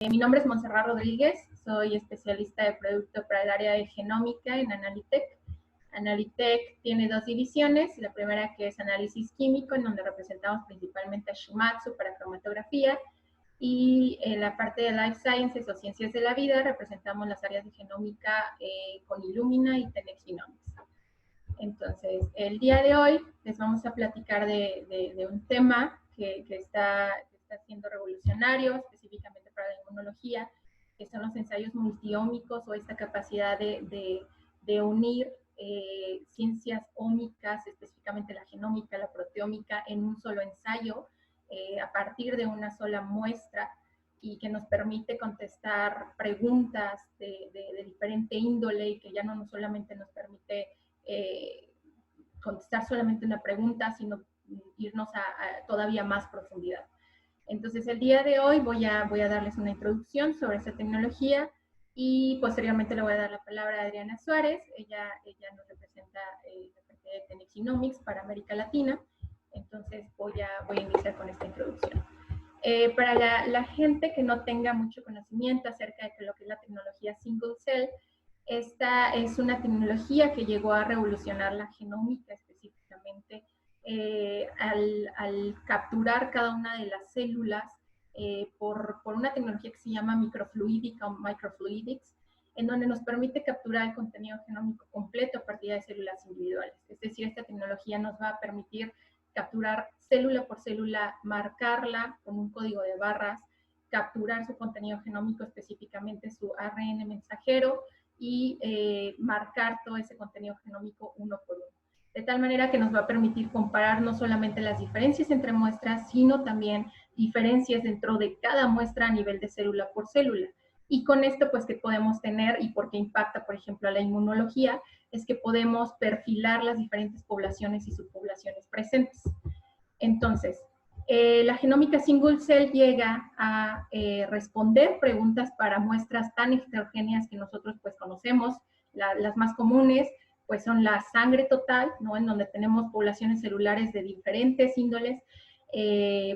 Mi nombre es Montserrat Rodríguez, soy especialista de producto para el área de genómica en Analitech. Analitech tiene dos divisiones, la primera que es análisis químico, en donde representamos principalmente a Shumatsu para cromatografía, y en la parte de Life Sciences o Ciencias de la Vida representamos las áreas de genómica con Illumina y 10x Genomics. Entonces, el día de hoy les vamos a platicar de un tema que está siendo revolucionario, específicamente para la inmunología, que son los ensayos multiómicos o esta capacidad de unir ciencias ómicas, específicamente la genómica, la proteómica, en un solo ensayo, a partir de una sola muestra, y que nos permite contestar preguntas de diferente índole, y que ya no solamente nos permite contestar solamente una pregunta, sino irnos a todavía más profundidad. Entonces, el día de hoy voy a darles una introducción sobre esta tecnología, y posteriormente le voy a dar la palabra a Adriana Suárez. Ella nos representa la parte de 10x Genomics para América Latina. Entonces, voy a iniciar con esta introducción. Para la gente que no tenga mucho conocimiento acerca de lo que es la tecnología single cell, esta es una tecnología que llegó a revolucionar la genómica específicamente, al capturar cada una de las células por una tecnología que se llama microfluídica o microfluidics, en donde nos permite capturar el contenido genómico completo a partir de células individuales. Es decir, esta tecnología nos va a permitir capturar célula por célula, marcarla con un código de barras, capturar su contenido genómico, específicamente su ARN mensajero, y marcar todo ese contenido genómico uno por uno. De tal manera que nos va a permitir comparar no solamente las diferencias entre muestras, sino también diferencias dentro de cada muestra a nivel de célula por célula. Y con esto, pues, que podemos tener, y porque impacta, por ejemplo, a la inmunología, es que podemos perfilar las diferentes poblaciones y subpoblaciones presentes. Entonces, la genómica single cell llega a responder preguntas para muestras tan heterogéneas que nosotros pues conocemos. Las más comunes pues son la sangre total, ¿no? En donde tenemos poblaciones celulares de diferentes índoles,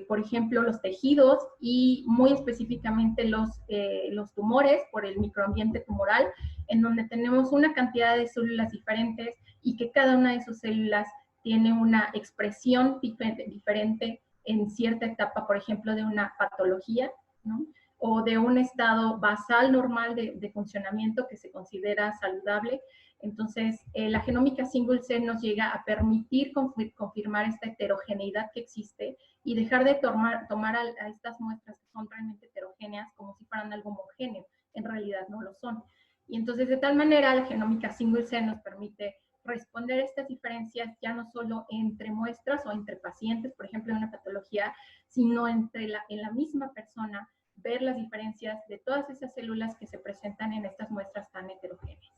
por ejemplo, los tejidos, y muy específicamente los tumores por el microambiente tumoral, en donde tenemos una cantidad de células diferentes y que cada una de sus células tiene una expresión diferente en cierta etapa, por ejemplo, de una patología, ¿no? O de un estado basal normal de funcionamiento que se considera saludable. Entonces, la genómica single cell nos llega a permitir confirmar esta heterogeneidad que existe y dejar de tomar a estas muestras que son realmente heterogéneas como si fueran algo homogéneo. En realidad no lo son. Y entonces, de tal manera, la genómica single cell nos permite responder a estas diferencias ya no solo entre muestras o entre pacientes, por ejemplo, en una patología, sino en la misma persona, ver las diferencias de todas esas células que se presentan en estas muestras tan heterogéneas.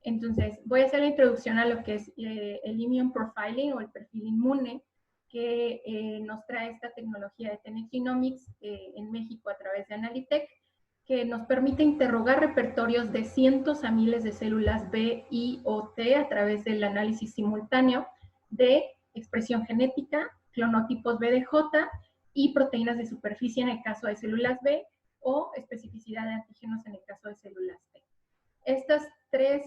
Entonces, voy a hacer la introducción a lo que es el Immune Profiling o el perfil inmune, que nos trae esta tecnología de 10x Genomics en México a través de Analitech, que nos permite interrogar repertorios de cientos a miles de células B, I o T a través del análisis simultáneo de expresión genética, clonotipos B de J y proteínas de superficie en el caso de células B, o especificidad de antígenos en el caso de células T. Estas tres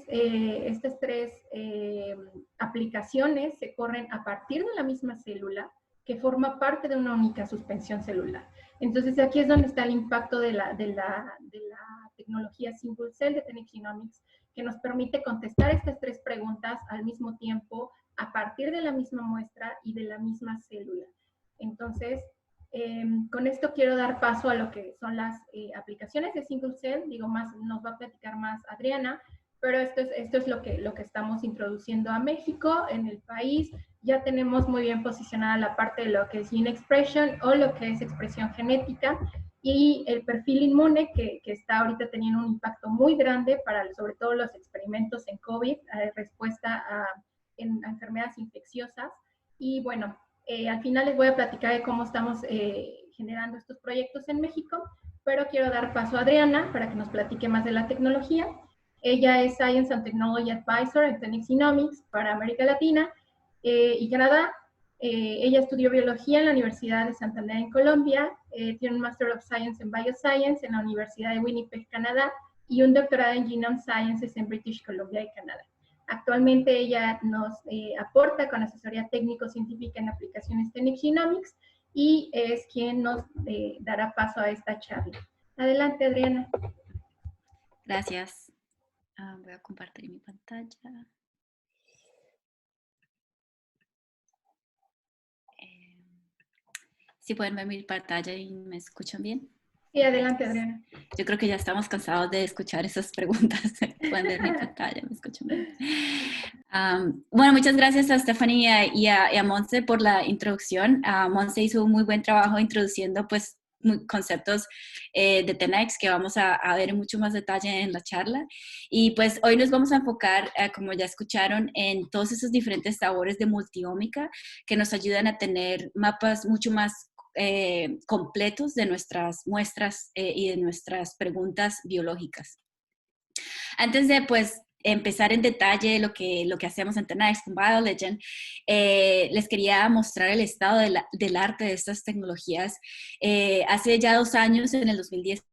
aplicaciones se corren a partir de la misma célula, que forma parte de una única suspensión celular. Entonces, aquí es donde está el impacto de la tecnología single cell de 10x Genomics, que nos permite contestar estas tres preguntas al mismo tiempo, a partir de la misma muestra y de la misma célula. Entonces, con esto quiero dar paso a lo que son las aplicaciones de single cell. Digo, más nos va a platicar más Adriana, pero esto es lo que estamos introduciendo a México, en el país. Ya tenemos muy bien posicionada la parte de lo que es gene expression o lo que es expresión genética, y el perfil inmune que está ahorita teniendo un impacto muy grande para sobre todo los experimentos en COVID, respuesta a enfermedades infecciosas. Y bueno, al final les voy a platicar de cómo estamos generando estos proyectos en México, pero quiero dar paso a Adriana para que nos platique más de la tecnología. Ella es Science and Technology Advisor en 10x Genomics para América Latina y Canadá. Ella estudió biología en la Universidad de Santander en Colombia, tiene un Master of Science en Bioscience en la Universidad de Winnipeg, Canadá, y un doctorado en Genome Sciences en British Columbia y Canadá. Actualmente ella nos aporta con asesoría técnico-científica en aplicaciones TenX Genomics y es quien nos dará paso a esta charla. Adelante, Adriana. Gracias. Voy a compartir mi pantalla. ¿Sí pueden ver mi pantalla y me escuchan bien? Sí, adelante, Adriana. Yo creo que ya estamos cansados de escuchar esas preguntas. Pueden ver mi pantalla, me escuchan bien. Bueno, muchas gracias a Stephanie y a Monse por la introducción. Monse hizo un muy buen trabajo introduciendo pues conceptos de TenX que vamos a ver en mucho más detalle en la charla. Y pues hoy nos vamos a enfocar, como ya escucharon, en todos esos diferentes sabores de multiómica que nos ayudan a tener mapas mucho más completos de nuestras muestras y de nuestras preguntas biológicas. Antes de pues empezar en detalle lo que hacemos en TenX con BioLegend, les quería mostrar el estado del arte de estas tecnologías. Hace ya 2 años, en el 2018,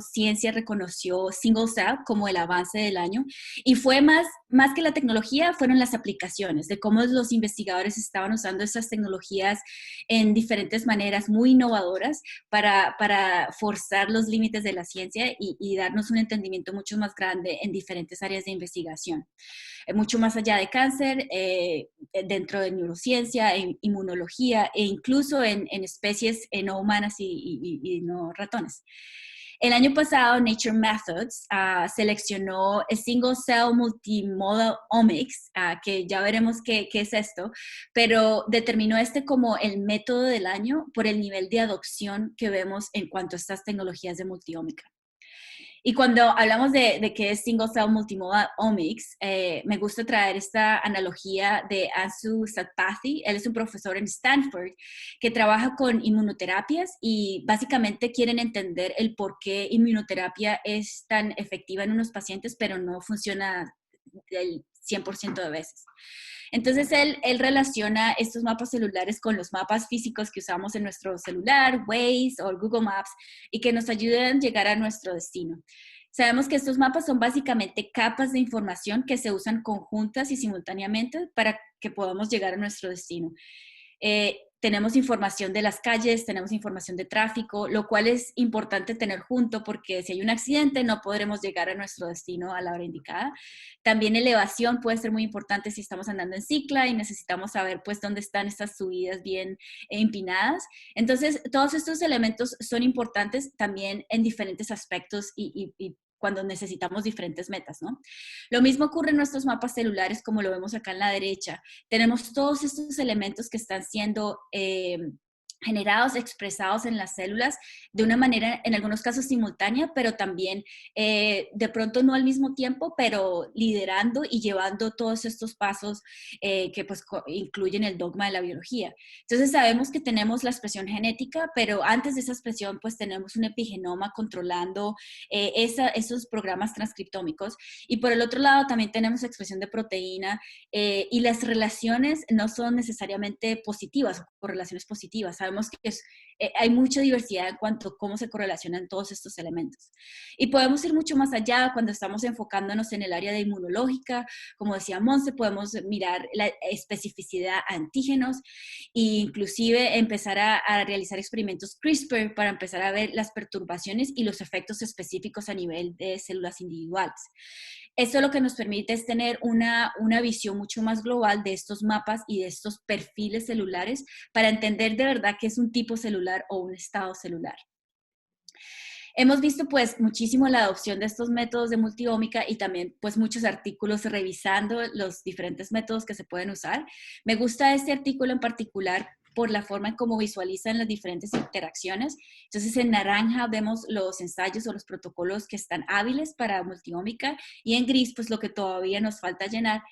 Ciencia reconoció Single Cell como el avance del año y fue más que la tecnología, fueron las aplicaciones, de cómo los investigadores estaban usando estas tecnologías en diferentes maneras muy innovadoras para forzar los límites de la ciencia y darnos un entendimiento mucho más grande en diferentes áreas de investigación. Mucho más allá de cáncer, dentro de neurociencia, en inmunología e incluso en especies no humanas y no ratones. El año pasado, Nature Methods seleccionó el Single Cell Multimodal Omics, que ya veremos qué es esto, pero determinó este como el método del año por el nivel de adopción que vemos en cuanto a estas tecnologías de multiómica. Y cuando hablamos de qué es Single Cell Multimodal Omics, me gusta traer esta analogía de Ansu Satpathy. Él es un profesor en Stanford que trabaja con inmunoterapias y básicamente quieren entender el por qué inmunoterapia es tan efectiva en unos pacientes, pero no funciona el 100% de veces. Entonces, él relaciona estos mapas celulares con los mapas físicos que usamos en nuestro celular, Waze o Google Maps, y que nos ayudan a llegar a nuestro destino. Sabemos que estos mapas son básicamente capas de información que se usan conjuntas y simultáneamente para que podamos llegar a nuestro destino. Tenemos información de las calles, tenemos información de tráfico, lo cual es importante tener junto porque si hay un accidente no podremos llegar a nuestro destino a la hora indicada. También elevación puede ser muy importante si estamos andando en cicla y necesitamos saber pues dónde están estas subidas bien empinadas. Entonces, todos estos elementos son importantes también en diferentes aspectos y cuando necesitamos diferentes metas, ¿no? Lo mismo ocurre en nuestros mapas celulares, como lo vemos acá en la derecha. Tenemos todos estos elementos que están siendo generados, expresados en las células de una manera, en algunos casos simultánea, pero también de pronto no al mismo tiempo, pero liderando y llevando todos estos pasos que pues incluyen el dogma de la biología. Entonces sabemos que tenemos la expresión genética, pero antes de esa expresión pues tenemos un epigenoma controlando esos programas transcriptómicos, y por el otro lado también tenemos expresión de proteína y las relaciones no son necesariamente positivas o correlaciones positivas. Sabemos que hay mucha diversidad en cuanto a cómo se correlacionan todos estos elementos. Y podemos ir mucho más allá cuando estamos enfocándonos en el área de inmunológica. Como decía Monse, podemos mirar la especificidad a antígenos e inclusive empezar a realizar experimentos CRISPR para empezar a ver las perturbaciones y los efectos específicos a nivel de células individuales. Eso lo que nos permite es tener una visión mucho más global de estos mapas y de estos perfiles celulares para entender de verdad qué es un tipo celular o un estado celular. Hemos visto pues muchísimo la adopción de estos métodos de multiómica y también pues muchos artículos revisando los diferentes métodos que se pueden usar. Me gusta este artículo en particular por la forma en cómo visualizan las diferentes interacciones. Entonces, en naranja vemos los ensayos o los protocolos que están hábiles para multiómica y en gris, pues lo que todavía nos falta llenar.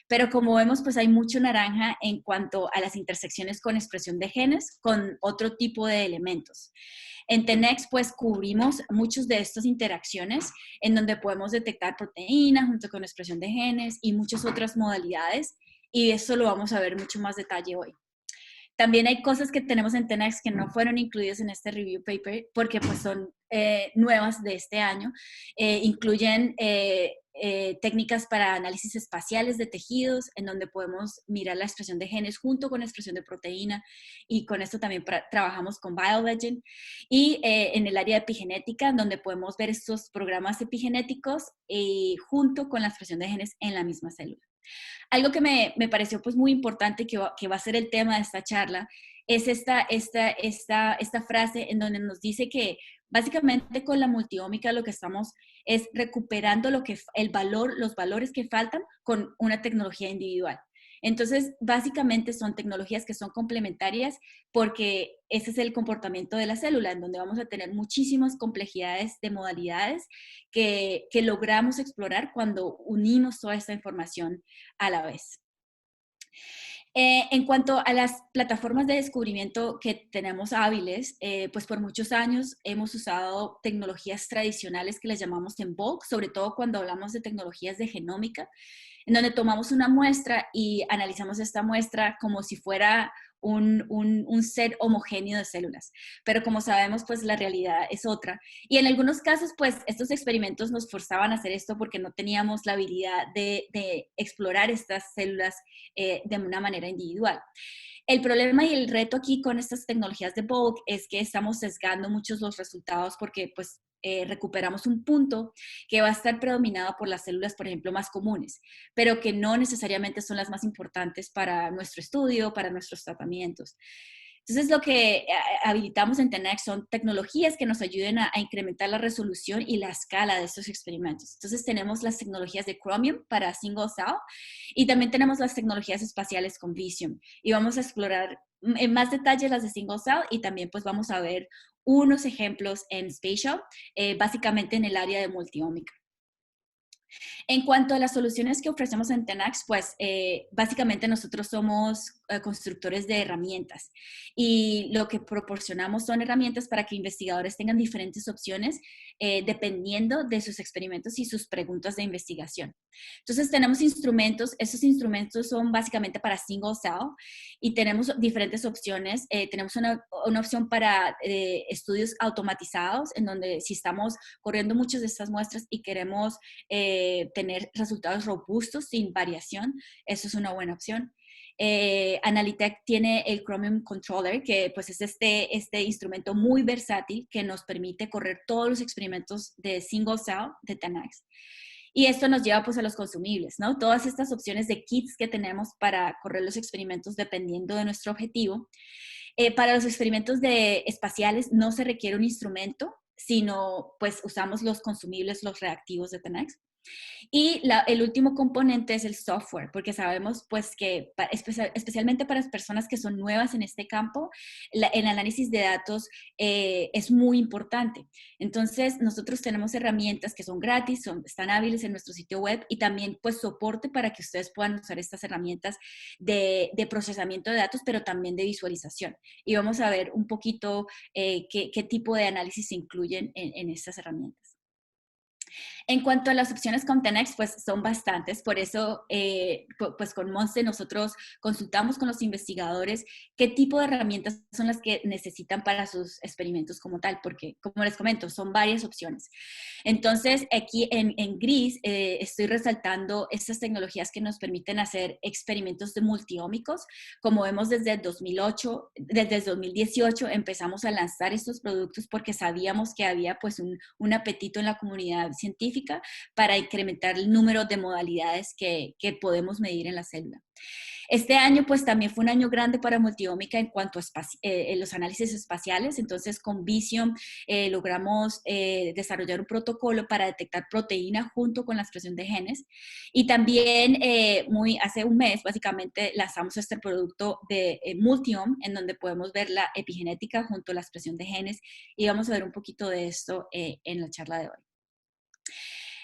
Pero como vemos, pues hay mucho naranja en cuanto a las intersecciones con expresión de genes con otro tipo de elementos. En TenX, pues cubrimos muchas de estas interacciones en donde podemos detectar proteínas junto con expresión de genes y muchas otras modalidades, y eso lo vamos a ver mucho más detalle hoy. También hay cosas que tenemos en Tenax que no fueron incluidas en este review paper porque pues son nuevas de este año. Incluyen técnicas para análisis espaciales de tejidos, en donde podemos mirar la expresión de genes junto con la expresión de proteína, y con esto también trabajamos con BioLegend. Y en el área de epigenética, en donde podemos ver estos programas epigenéticos junto con la expresión de genes en la misma célula. Algo que me pareció pues muy importante, que va a ser el tema de esta charla, es esta frase en donde nos dice que básicamente con la multiómica lo que estamos es recuperando los valores que faltan con una tecnología individual. Entonces, básicamente son tecnologías que son complementarias porque ese es el comportamiento de la célula, en donde vamos a tener muchísimas complejidades de modalidades que logramos explorar cuando unimos toda esta información a la vez. En cuanto a las plataformas de descubrimiento que tenemos hábiles, pues por muchos años hemos usado tecnologías tradicionales que les llamamos en bulk, sobre todo cuando hablamos de tecnologías de genómica, en donde tomamos una muestra y analizamos esta muestra como si fuera un set homogéneo de células. Pero como sabemos, pues la realidad es otra. Y en algunos casos, pues estos experimentos nos forzaban a hacer esto porque no teníamos la habilidad de explorar estas células de una manera individual. El problema y el reto aquí con estas tecnologías de bulk es que estamos sesgando muchos los resultados porque pues recuperamos un punto que va a estar predominado por las células, por ejemplo, más comunes, pero que no necesariamente son las más importantes para nuestro estudio, para nuestros tratamientos. Entonces, lo que habilitamos en Tenax son tecnologías que nos ayuden a incrementar la resolución y la escala de estos experimentos. Entonces, tenemos las tecnologías de Chromium para single cell y también tenemos las tecnologías espaciales con Visium. Y vamos a explorar en más detalle las de single cell y también pues vamos a ver unos ejemplos en spatial, básicamente en el área de multiómica. En cuanto a las soluciones que ofrecemos en Tenax, pues básicamente nosotros somos constructores de herramientas y lo que proporcionamos son herramientas para que investigadores tengan diferentes opciones dependiendo de sus experimentos y sus preguntas de investigación. Entonces tenemos instrumentos, esos instrumentos son básicamente para single cell y tenemos diferentes opciones. Tenemos una opción para estudios automatizados en donde si estamos corriendo muchas de estas muestras y queremos tener resultados robustos sin variación, eso es una buena opción. Analytech tiene el Chromium Controller, que pues es este instrumento muy versátil que nos permite correr todos los experimentos de single cell de Tenax. Y esto nos lleva pues a los consumibles, ¿no? Todas estas opciones de kits que tenemos para correr los experimentos dependiendo de nuestro objetivo. Para los experimentos espaciales no se requiere un instrumento, sino pues usamos los consumibles, los reactivos de Tenax. Y el último componente es el software, porque sabemos pues que especialmente para las personas que son nuevas en este campo, el análisis de datos es muy importante. Entonces nosotros tenemos herramientas que son gratis, están hábiles en nuestro sitio web y también pues soporte para que ustedes puedan usar estas herramientas de procesamiento de datos, pero también de visualización. Y vamos a ver un poquito qué tipo de análisis se incluyen en estas herramientas. En cuanto a las opciones con Tenax, pues son bastantes, por eso pues con Monse nosotros consultamos con los investigadores qué tipo de herramientas son las que necesitan para sus experimentos como tal, porque como les comento, son varias opciones. Entonces aquí en gris estoy resaltando estas tecnologías que nos permiten hacer experimentos de multiómicos. Como vemos desde el 2018 empezamos a lanzar estos productos porque sabíamos que había pues un apetito en la comunidad científica para incrementar el número de modalidades que podemos medir en la célula. Este año pues también fue un año grande para multiómica en cuanto a los análisis espaciales. Entonces con Visium logramos desarrollar un protocolo para detectar proteína junto con la expresión de genes. Y también hace un mes básicamente lanzamos este producto de Multiome en donde podemos ver la epigenética junto a la expresión de genes y vamos a ver un poquito de esto en la charla de hoy.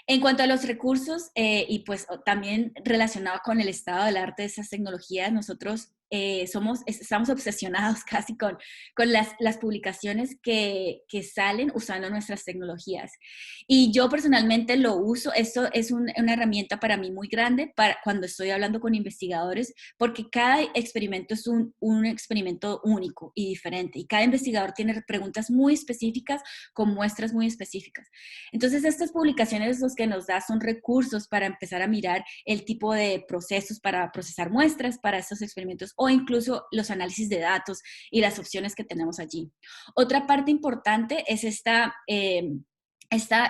En cuanto a los recursos y pues también relacionado con el estado del arte de esas tecnologías, nosotros estamos obsesionados casi con las publicaciones que salen usando nuestras tecnologías. Y yo personalmente lo uso, esto es una herramienta para mí muy grande para cuando estoy hablando con investigadores, porque cada experimento es un experimento único y diferente, y cada investigador tiene preguntas muy específicas con muestras muy específicas. Entonces, estas publicaciones los que nos da son recursos para empezar a mirar el tipo de procesos para procesar muestras para estos experimentos, o incluso los análisis de datos y las opciones que tenemos allí. Otra parte importante es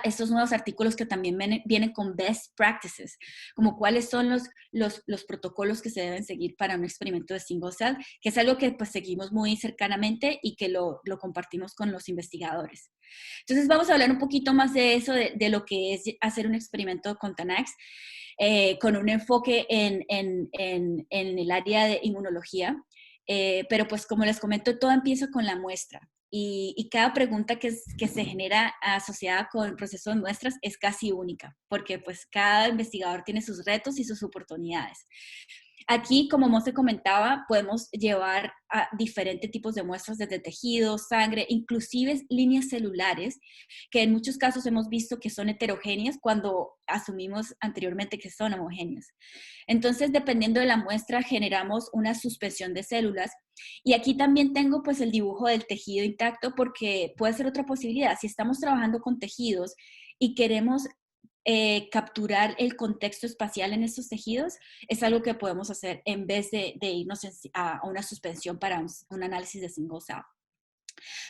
estos nuevos artículos que también vienen con best practices, como cuáles son los protocolos que se deben seguir para un experimento de single cell, que es algo que pues seguimos muy cercanamente y que lo compartimos con los investigadores. Entonces vamos a hablar un poquito más de eso, de lo que es hacer un experimento con Tenax, con un enfoque en el área de inmunología. Pero pues como les comento, todo empieza con la muestra. Y cada pregunta que se genera asociada con el proceso de muestras es casi única, porque pues cada investigador tiene sus retos y sus oportunidades. Aquí, como Monse comentaba, podemos llevar a diferentes tipos de muestras desde tejidos, sangre, inclusive líneas celulares, que en muchos casos hemos visto que son heterogéneas cuando asumimos anteriormente que son homogéneas. Entonces, dependiendo de la muestra, generamos una suspensión de células. Y aquí también tengo pues el dibujo del tejido intacto, porque puede ser otra posibilidad. Si estamos trabajando con tejidos y queremos capturar el contexto espacial en estos tejidos, es algo que podemos hacer en vez de irnos a una suspensión para un análisis de single cell.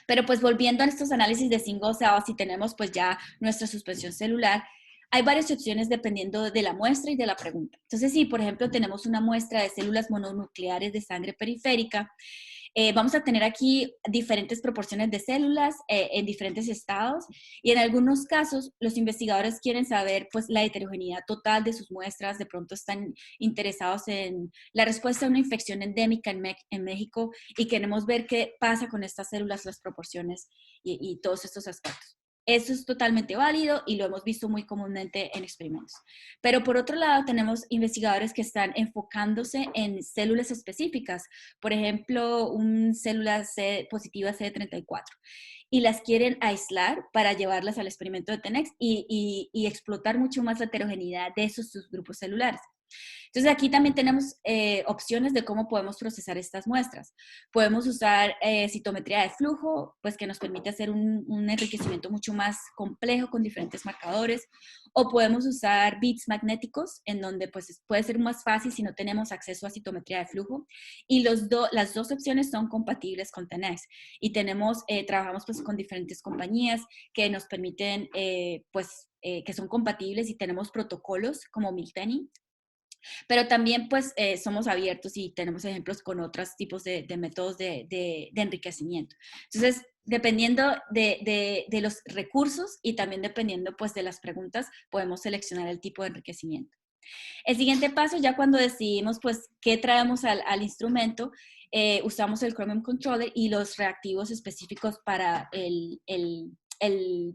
Pero pues volviendo a estos análisis de single cell, si tenemos pues ya nuestra suspensión celular, hay varias opciones dependiendo de la muestra y de la pregunta. Entonces, si por ejemplo tenemos una muestra de células mononucleares de sangre periférica, vamos a tener aquí diferentes proporciones de células en diferentes estados, y en algunos casos los investigadores quieren saber pues la heterogeneidad total de sus muestras. De pronto están interesados en la respuesta a una infección endémica en México, y queremos ver qué pasa con estas células, las proporciones y todos estos aspectos. Eso es totalmente válido y lo hemos visto muy comúnmente en experimentos. Pero por otro lado, tenemos investigadores que están enfocándose en células específicas, por ejemplo, un célula positiva CD34, y las quieren aislar para llevarlas al experimento de Tenex y explotar mucho más la heterogeneidad de esos subgrupos celulares. Entonces aquí también tenemos opciones de cómo podemos procesar estas muestras. Podemos usar citometría de flujo, pues que nos permite hacer un enriquecimiento mucho más complejo con diferentes marcadores, o podemos usar bits magnéticos, en donde pues puede ser más fácil si no tenemos acceso a citometría de flujo, y las dos opciones son compatibles con Tenex, y trabajamos pues con diferentes compañías que nos permiten que son compatibles, y tenemos protocolos como Miltenyi. Pero también pues somos abiertos y tenemos ejemplos con otros tipos de métodos de enriquecimiento. Entonces, dependiendo de los recursos y también dependiendo pues de las preguntas, podemos seleccionar el tipo de enriquecimiento. El siguiente paso, ya cuando decidimos pues qué traemos al instrumento, usamos el Chromium Controller y los reactivos específicos para el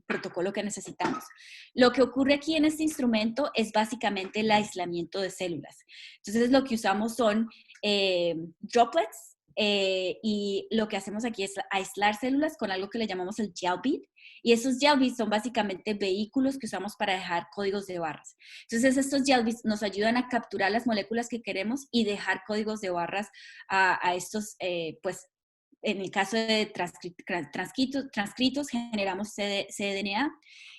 protocolo que necesitamos. Lo que ocurre aquí en este instrumento es básicamente el aislamiento de células. Entonces, lo que usamos son droplets, y lo que hacemos aquí es aislar células con algo que le llamamos el gel bead. Y esos gel beads son básicamente vehículos que usamos para dejar códigos de barras. Entonces, estos gel beads nos ayudan a capturar las moléculas que queremos y dejar códigos de barras a estos, pues, en el caso de transcritos, generamos cDNA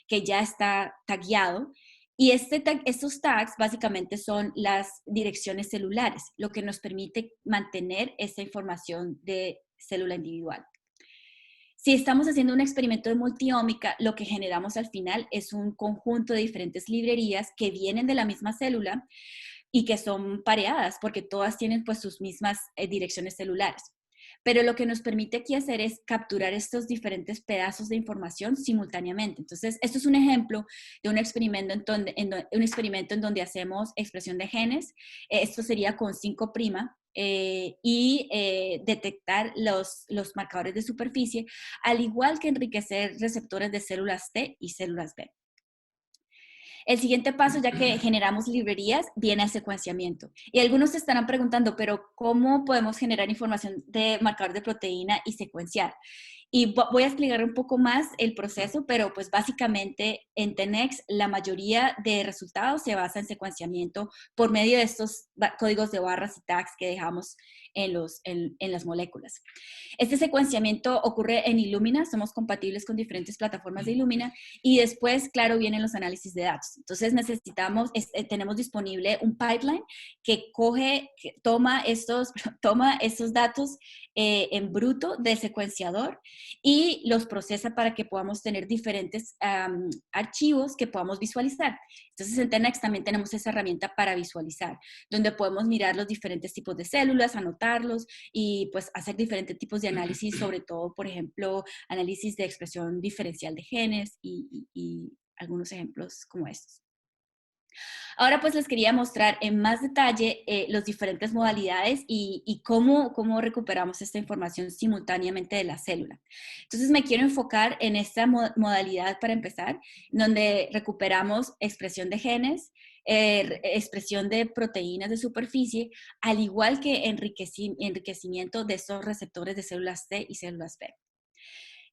que ya está tagueado. Y estos tags básicamente son las direcciones celulares, lo que nos permite mantener esta información de célula individual. Si estamos haciendo un experimento de multiómica, lo que generamos al final es un conjunto de diferentes librerías que vienen de la misma célula y que son pareadas, porque todas tienen pues sus mismas direcciones celulares. Pero lo que nos permite aquí hacer es capturar estos diferentes pedazos de información simultáneamente. Entonces, esto es un ejemplo de un experimento en donde hacemos expresión de genes. Esto sería con 5' y detectar los marcadores de superficie, al igual que enriquecer receptores de células T y células B. El siguiente paso, ya que generamos librerías, viene el secuenciamiento. Y algunos se estarán preguntando, pero ¿cómo podemos generar información de marcador de proteína y secuenciar? Y voy a explicar un poco más el proceso, pero pues básicamente en 10X la mayoría de resultados se basa en secuenciamiento por medio de estos códigos de barras y tags que dejamos en las moléculas. Este secuenciamiento ocurre en Illumina, somos compatibles con diferentes plataformas de Illumina y después, claro, vienen los análisis de datos. Entonces tenemos disponible un pipeline que toma estos datos en bruto del secuenciador y los procesa para que podamos tener diferentes archivos que podamos visualizar. Entonces en 10X también tenemos esa herramienta para visualizar, donde podemos mirar los diferentes tipos de células, anotarlos y pues hacer diferentes tipos de análisis, sobre todo, por ejemplo, análisis de expresión diferencial de genes y algunos ejemplos como estos. Ahora pues les quería mostrar en más detalle las diferentes modalidades y cómo recuperamos esta información simultáneamente de la célula. Entonces me quiero enfocar en esta modalidad para empezar, donde recuperamos expresión de genes, expresión de proteínas de superficie, al igual que enriquecimiento de estos receptores de células T y células B.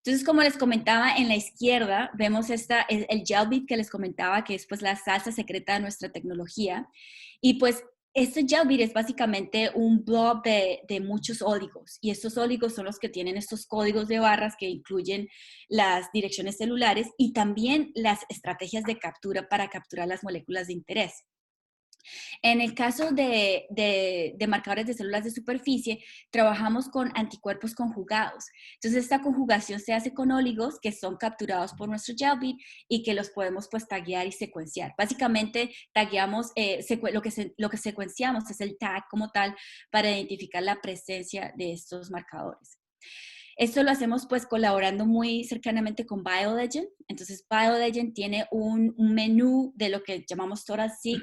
Entonces, como les comentaba, en la izquierda vemos el GelBeat que les comentaba, que es pues la salsa secreta de nuestra tecnología. Y pues este GelBeat es básicamente un blob de muchos óligos. Y estos óligos son los que tienen estos códigos de barras que incluyen las direcciones celulares y también las estrategias de captura para capturar las moléculas de interés. En el caso de marcadores de células de superficie, trabajamos con anticuerpos conjugados. Entonces, esta conjugación se hace con óligos que son capturados por nuestro GelBeat y que los podemos pues taguear y secuenciar. Básicamente, tagueamos, lo que secuenciamos es el tag como tal para identificar la presencia de estos marcadores. Esto lo hacemos pues colaborando muy cercanamente con BioLegend. Entonces BioLegend tiene un menú de lo que llamamos Total-seq,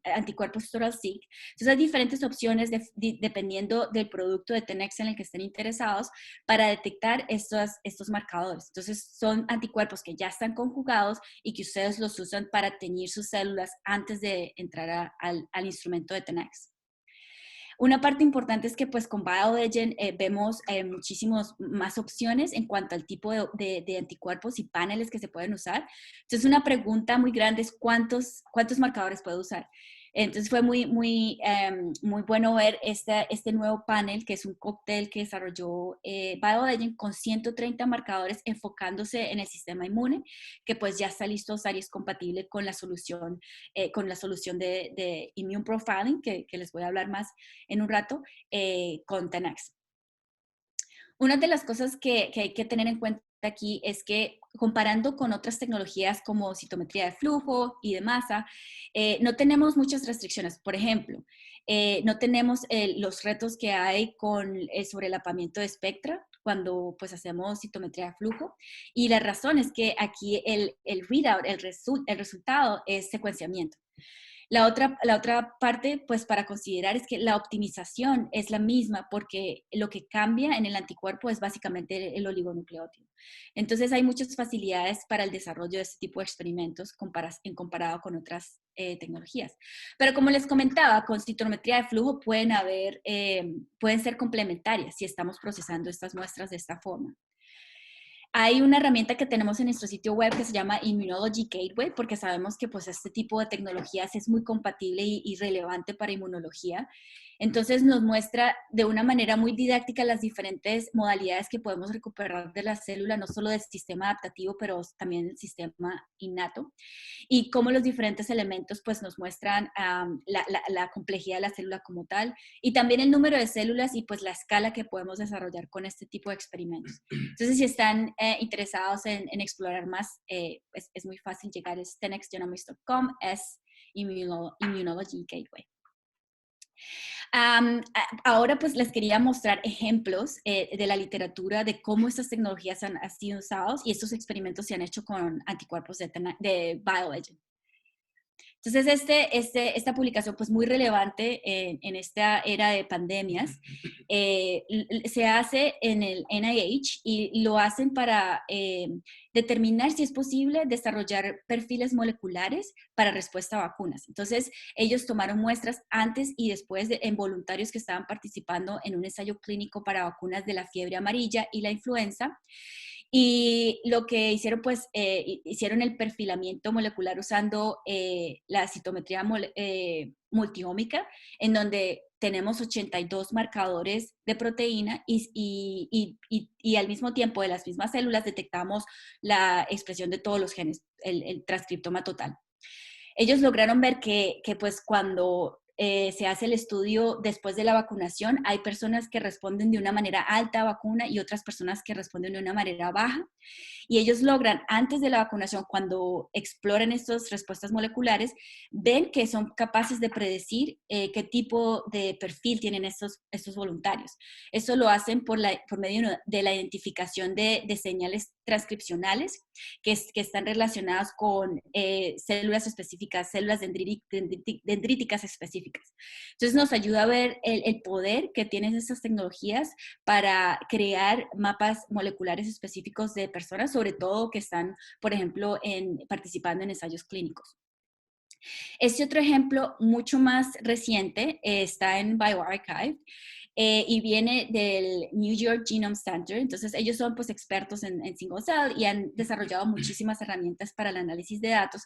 anticuerpos Total-seq. Entonces hay diferentes opciones dependiendo del producto de 10X en el que estén interesados para detectar estos marcadores. Entonces son anticuerpos que ya están conjugados y que ustedes los usan para teñir sus células antes de entrar al instrumento de 10X. Una parte importante es que pues con BioLegend vemos muchísimas más opciones en cuanto al tipo de anticuerpos y paneles que se pueden usar. Entonces una pregunta muy grande es ¿cuántos marcadores puedo usar? Entonces fue muy bueno ver este nuevo panel, que es un cóctel que desarrolló BioLegend con 130 marcadores enfocándose en el sistema inmune, que pues ya está listo a usar y es compatible con la solución de Immune Profiling, que les voy a hablar más en un rato, con 10X. Una de las cosas que hay que tener en cuenta aquí es que comparando con otras tecnologías como citometría de flujo y de masa, no tenemos muchas restricciones. Por ejemplo, no tenemos los retos que hay con el sobrelapamiento de espectra cuando pues hacemos citometría de flujo. Y la razón es que aquí el readout, el resultado es secuenciamiento. La otra parte, pues, para considerar es que la optimización es la misma porque lo que cambia en el anticuerpo es básicamente el oligonucleótido. Entonces, hay muchas facilidades para el desarrollo de este tipo de experimentos comparado con otras tecnologías. Pero como les comentaba, con citometría de flujo pueden ser complementarias si estamos procesando estas muestras de esta forma. Hay una herramienta que tenemos en nuestro sitio web que se llama Immunology Gateway, porque sabemos que pues, este tipo de tecnologías es muy compatible y relevante para inmunología. Entonces nos muestra de una manera muy didáctica las diferentes modalidades que podemos recuperar de la célula, no solo del sistema adaptativo, pero también del sistema innato, y cómo los diferentes elementos pues, nos muestran la complejidad de la célula como tal, y también el número de células y pues la escala que podemos desarrollar con este tipo de experimentos. Entonces, si están interesados en explorar más, es muy fácil llegar, es 10xgenomics.com, es Immunology Gateway. Ahora pues les quería mostrar ejemplos de la literatura de cómo estas tecnologías han sido usadas y estos experimentos se han hecho con anticuerpos de BioLegend. Entonces, esta publicación, pues muy relevante en esta era de pandemias, se hace en el NIH y lo hacen para determinar si es posible desarrollar perfiles moleculares para respuesta a vacunas. Entonces, ellos tomaron muestras antes y después en voluntarios que estaban participando en un ensayo clínico para vacunas de la fiebre amarilla y la influenza. Y lo que hicieron, pues, hicieron el perfilamiento molecular usando la citometría multiómica, en donde tenemos 82 marcadores de proteína y al mismo tiempo de las mismas células detectamos la expresión de todos los genes, el transcriptoma total. Ellos lograron ver que pues cuando se hace el estudio después de la vacunación, hay personas que responden de una manera alta a vacuna y otras personas que responden de una manera baja. Y ellos logran, antes de la vacunación, cuando exploran estas respuestas moleculares, ven que son capaces de predecir qué tipo de perfil tienen estos voluntarios. Eso lo hacen por medio de la identificación de señales transcripcionales que están relacionadas con células específicas, células dendríticas específicas. Entonces nos ayuda a ver el poder que tienen estas tecnologías para crear mapas moleculares específicos de personas, sobre todo que están, por ejemplo, participando en ensayos clínicos. Este otro ejemplo, mucho más reciente, está en bioRxiv. Y viene del New York Genome Center. Entonces, ellos son pues expertos en single cell y han desarrollado muchísimas herramientas para el análisis de datos.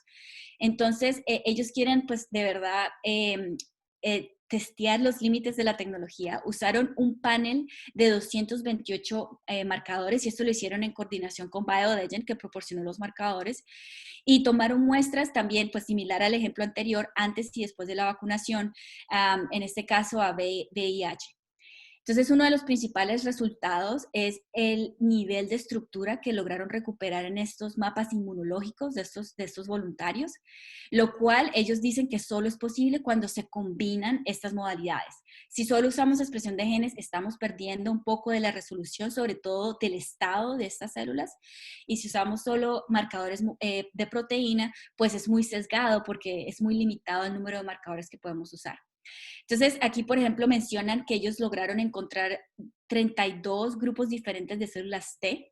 Entonces, ellos quieren pues de verdad testear los límites de la tecnología. Usaron un panel de 228 marcadores y esto lo hicieron en coordinación con BioLegend, que proporcionó los marcadores, y tomaron muestras también, pues similar al ejemplo anterior, antes y después de la vacunación, en este caso a VIH. Entonces, uno de los principales resultados es el nivel de estructura que lograron recuperar en estos mapas inmunológicos de estos voluntarios, lo cual ellos dicen que solo es posible cuando se combinan estas modalidades. Si solo usamos expresión de genes, estamos perdiendo un poco de la resolución, sobre todo del estado de estas células, y si usamos solo marcadores de proteína, pues es muy sesgado porque es muy limitado el número de marcadores que podemos usar. Entonces, aquí, por ejemplo, mencionan que ellos lograron encontrar 32 grupos diferentes de células T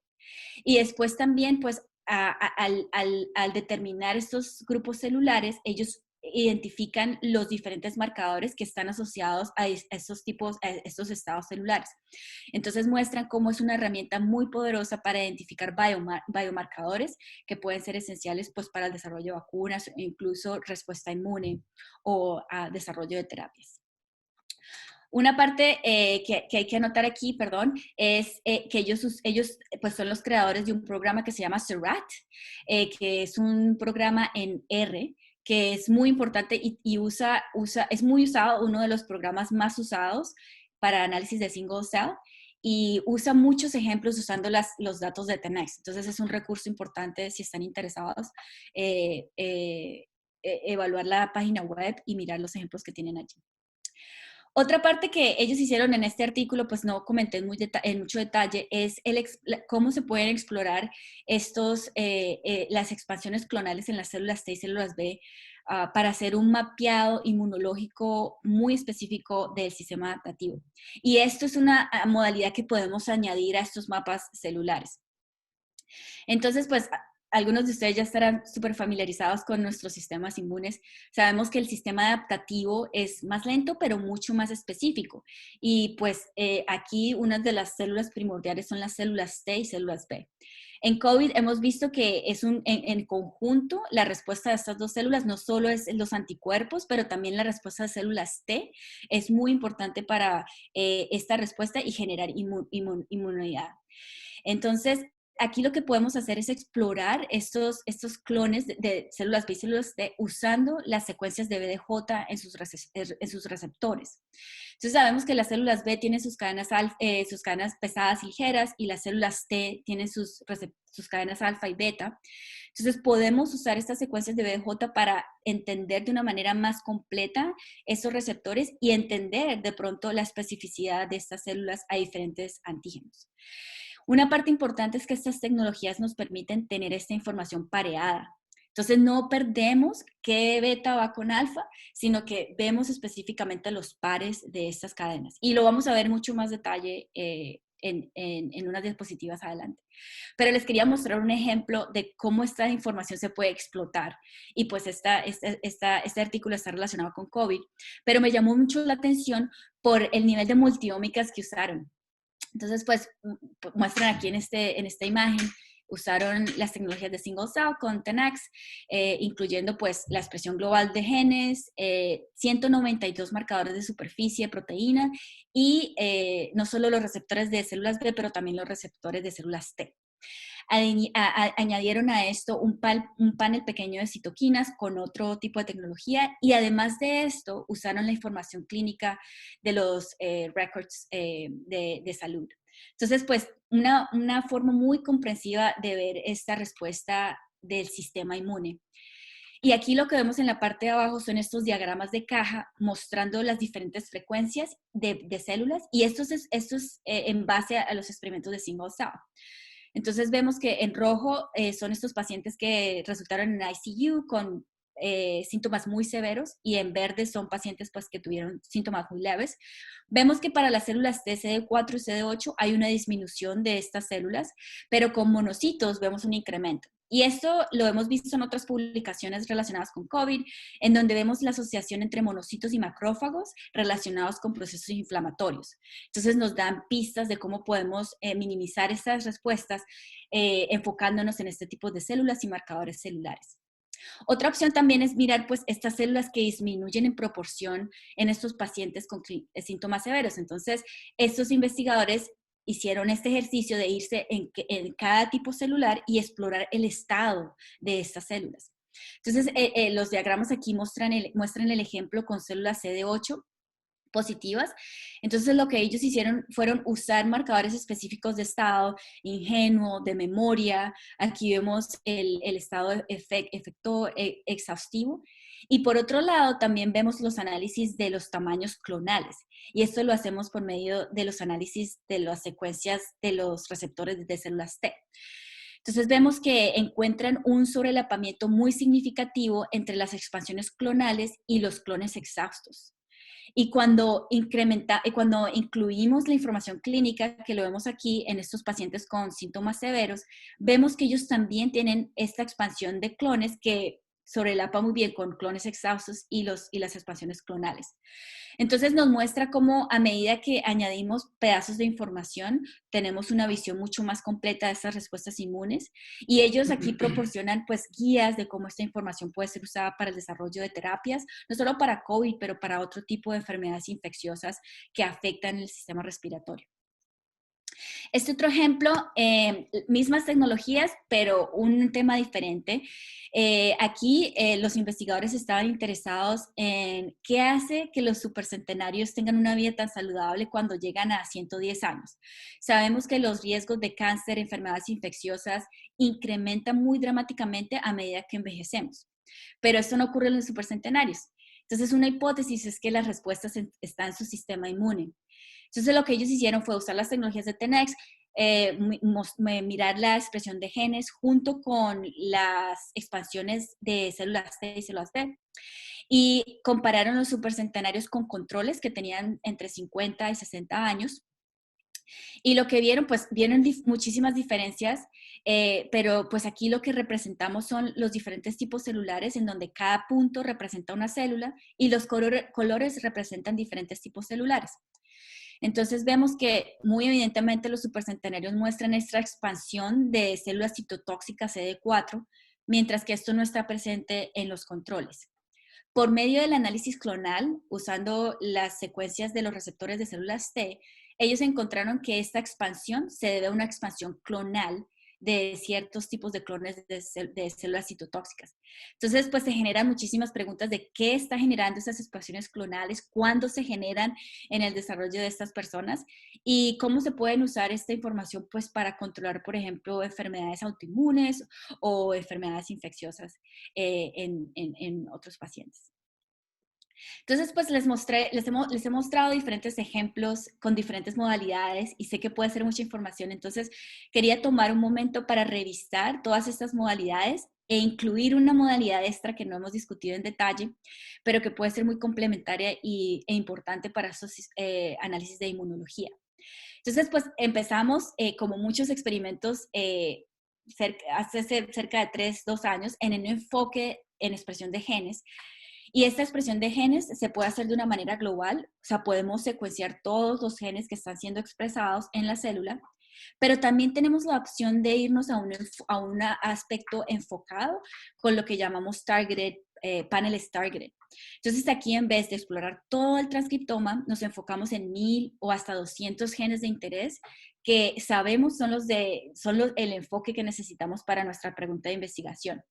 y después también, pues, al determinar estos grupos celulares, ellos identifican los diferentes marcadores que están asociados a estos estados celulares. Entonces muestran cómo es una herramienta muy poderosa para identificar biomarcadores que pueden ser esenciales pues, para el desarrollo de vacunas, incluso respuesta inmune o desarrollo de terapias. Una parte que hay que anotar aquí, perdón, es que ellos pues son los creadores de un programa que se llama SERRAT, que es un programa en R, que es muy importante y es muy usado, uno de los programas más usados para análisis de single cell, y usa muchos ejemplos usando los datos de TenX. Entonces es un recurso importante si están interesados evaluar la página web y mirar los ejemplos que tienen allí. Otra parte que ellos hicieron en este artículo, pues no comenté en mucho detalle, es cómo se pueden explorar las expansiones clonales en las células T y células B para hacer un mapeado inmunológico muy específico del sistema adaptativo. Y esto es una modalidad que podemos añadir a estos mapas celulares. Entonces, pues algunos de ustedes ya estarán súper familiarizados con nuestros sistemas inmunes. Sabemos que el sistema adaptativo es más lento, pero mucho más específico. Y pues aquí una de las células primordiales son las células T y células B. En COVID hemos visto que es en conjunto la respuesta de estas dos células no solo es los anticuerpos, pero también la respuesta de células T es muy importante para esta respuesta y generar inmunidad. Entonces, aquí lo que podemos hacer es explorar estos clones de células B y células T usando las secuencias de BDJ en sus receptores. Entonces sabemos que las células B tienen sus cadenas pesadas y ligeras y las células T tienen sus cadenas alfa y beta. Entonces podemos usar estas secuencias de BDJ para entender de una manera más completa esos receptores y entender de pronto la especificidad de estas células a diferentes antígenos. Una parte importante es que estas tecnologías nos permiten tener esta información pareada. Entonces no perdemos qué beta va con alfa, sino que vemos específicamente los pares de estas cadenas. Y lo vamos a ver mucho más detalle en unas diapositivas adelante. Pero les quería mostrar un ejemplo de cómo esta información se puede explotar. Y pues este artículo está relacionado con COVID, pero me llamó mucho la atención por el nivel de multiómicas que usaron. Entonces, pues muestran aquí en esta imagen, usaron las tecnologías de single cell con 10x, incluyendo pues la expresión global de genes, 192 marcadores de superficie, proteína, y no solo los receptores de células B, pero también los receptores de células T. Añadieron a esto un panel pequeño de citoquinas con otro tipo de tecnología, y además de esto usaron la información clínica de los records de salud. Entonces, pues una forma muy comprensiva de ver esta respuesta del sistema inmune. Y aquí lo que vemos en la parte de abajo son estos diagramas de caja mostrando las diferentes frecuencias de células, y esto es en base a los experimentos de single cell. Entonces vemos que en rojo son estos pacientes que resultaron en ICU con síntomas muy severos, y en verde son pacientes pues, que tuvieron síntomas muy leves. Vemos que para las células T, CD4 y CD8 hay una disminución de estas células, pero con monocitos vemos un incremento. Y esto lo hemos visto en otras publicaciones relacionadas con COVID, en donde vemos la asociación entre monocitos y macrófagos relacionados con procesos inflamatorios. Entonces nos dan pistas de cómo podemos minimizar estas respuestas enfocándonos en este tipo de células y marcadores celulares. Otra opción también es mirar pues estas células que disminuyen en proporción en estos pacientes con síntomas severos. Entonces, estos investigadores hicieron este ejercicio de irse en cada tipo celular y explorar el estado de estas células. Entonces, los diagramas aquí muestran el ejemplo con células CD8 positivas. Entonces lo que ellos hicieron fueron usar marcadores específicos de estado, ingenuo, de memoria. Aquí vemos el estado efecto exhaustivo. Y por otro lado, también vemos los análisis de los tamaños clonales. Y esto lo hacemos por medio de los análisis de las secuencias de los receptores de células T. Entonces vemos que encuentran un sobrelapamiento muy significativo entre las expansiones clonales y los clones exhaustos. Y cuando incluimos la información clínica, que lo vemos aquí en estos pacientes con síntomas severos, vemos que ellos también tienen esta expansión de clones que sobrelapa muy bien con clones exhaustos y las expansiones clonales. Entonces nos muestra cómo a medida que añadimos pedazos de información, tenemos una visión mucho más completa de estas respuestas inmunes, y ellos aquí proporcionan pues guías de cómo esta información puede ser usada para el desarrollo de terapias, no solo para COVID, pero para otro tipo de enfermedades infecciosas que afectan el sistema respiratorio. Este otro ejemplo, mismas tecnologías, pero un tema diferente. Aquí los investigadores estaban interesados en qué hace que los supercentenarios tengan una vida tan saludable cuando llegan a 110 años. Sabemos que los riesgos de cáncer, enfermedades infecciosas, incrementan muy dramáticamente a medida que envejecemos. Pero esto no ocurre en los supercentenarios. Entonces, una hipótesis es que las respuestas están en su sistema inmune. Entonces, lo que ellos hicieron fue usar las tecnologías de 10x, mirar la expresión de genes junto con las expansiones de células T y células B, y compararon los supercentenarios con controles que tenían entre 50 y 60 años. Y lo que vieron, pues vieron muchísimas diferencias, pero pues aquí lo que representamos son los diferentes tipos celulares en donde cada punto representa una célula y los colores representan diferentes tipos celulares. Entonces vemos que muy evidentemente los supercentenarios muestran esta expansión de células citotóxicas CD4, mientras que esto no está presente en los controles. Por medio del análisis clonal, usando las secuencias de los receptores de células T, ellos encontraron que esta expansión se debe a una expansión clonal de ciertos tipos de clones de células citotóxicas. Entonces, pues se generan muchísimas preguntas de qué está generando esas expansiones clonales, cuándo se generan en el desarrollo de estas personas y cómo se pueden usar esta información pues para controlar, por ejemplo, enfermedades autoinmunes o enfermedades infecciosas en otros pacientes. Entonces, pues les he mostrado diferentes ejemplos con diferentes modalidades y sé que puede ser mucha información. Entonces, quería tomar un momento para revisar todas estas modalidades e incluir una modalidad extra que no hemos discutido en detalle, pero que puede ser muy complementaria e importante para estos análisis de inmunología. Entonces, pues empezamos como muchos experimentos hace cerca de 2 años en un enfoque en expresión de genes. Y esta expresión de genes se puede hacer de una manera global, o sea, podemos secuenciar todos los genes que están siendo expresados en la célula, pero también tenemos la opción de irnos a un aspecto enfocado con lo que llamamos paneles targeted. Entonces aquí, en vez de explorar todo el transcriptoma, nos enfocamos en 1000 o hasta 200 genes de interés que sabemos son el enfoque que necesitamos para nuestra pregunta de investigación.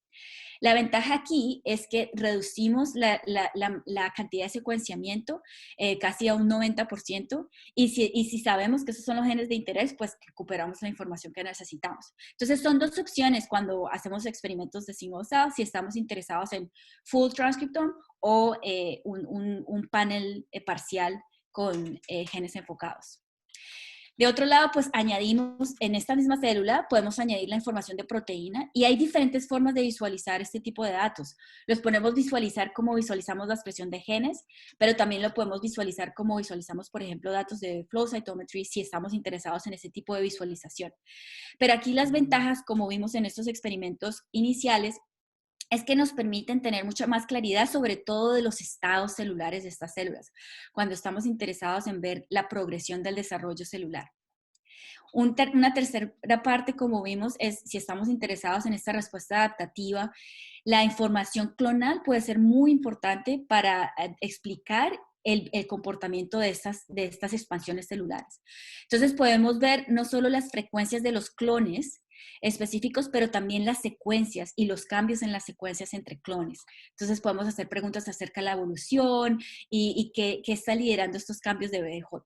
La ventaja aquí es que reducimos la cantidad de secuenciamiento casi a un 90%, y si sabemos que esos son los genes de interés, pues recuperamos la información que necesitamos. Entonces son dos opciones cuando hacemos experimentos de single cell, si estamos interesados en full transcriptome o un panel parcial con genes enfocados. De otro lado, pues añadimos en esta misma célula, podemos añadir la información de proteína, y hay diferentes formas de visualizar este tipo de datos. Los podemos visualizar como visualizamos la expresión de genes, pero también lo podemos visualizar como visualizamos, por ejemplo, datos de flow cytometry si estamos interesados en ese tipo de visualización. Pero aquí las ventajas, como vimos en estos experimentos iniciales, es que nos permiten tener mucha más claridad sobre todo de los estados celulares de estas células, cuando estamos interesados en ver la progresión del desarrollo celular. Una tercera parte, como vimos, es si estamos interesados en esta respuesta adaptativa, la información clonal puede ser muy importante para explicar el comportamiento de estas expansiones celulares. Entonces podemos ver no solo las frecuencias de los clones específicos, pero también las secuencias y los cambios en las secuencias entre clones. Entonces podemos hacer preguntas acerca de la evolución y qué está liderando estos cambios de BDJ.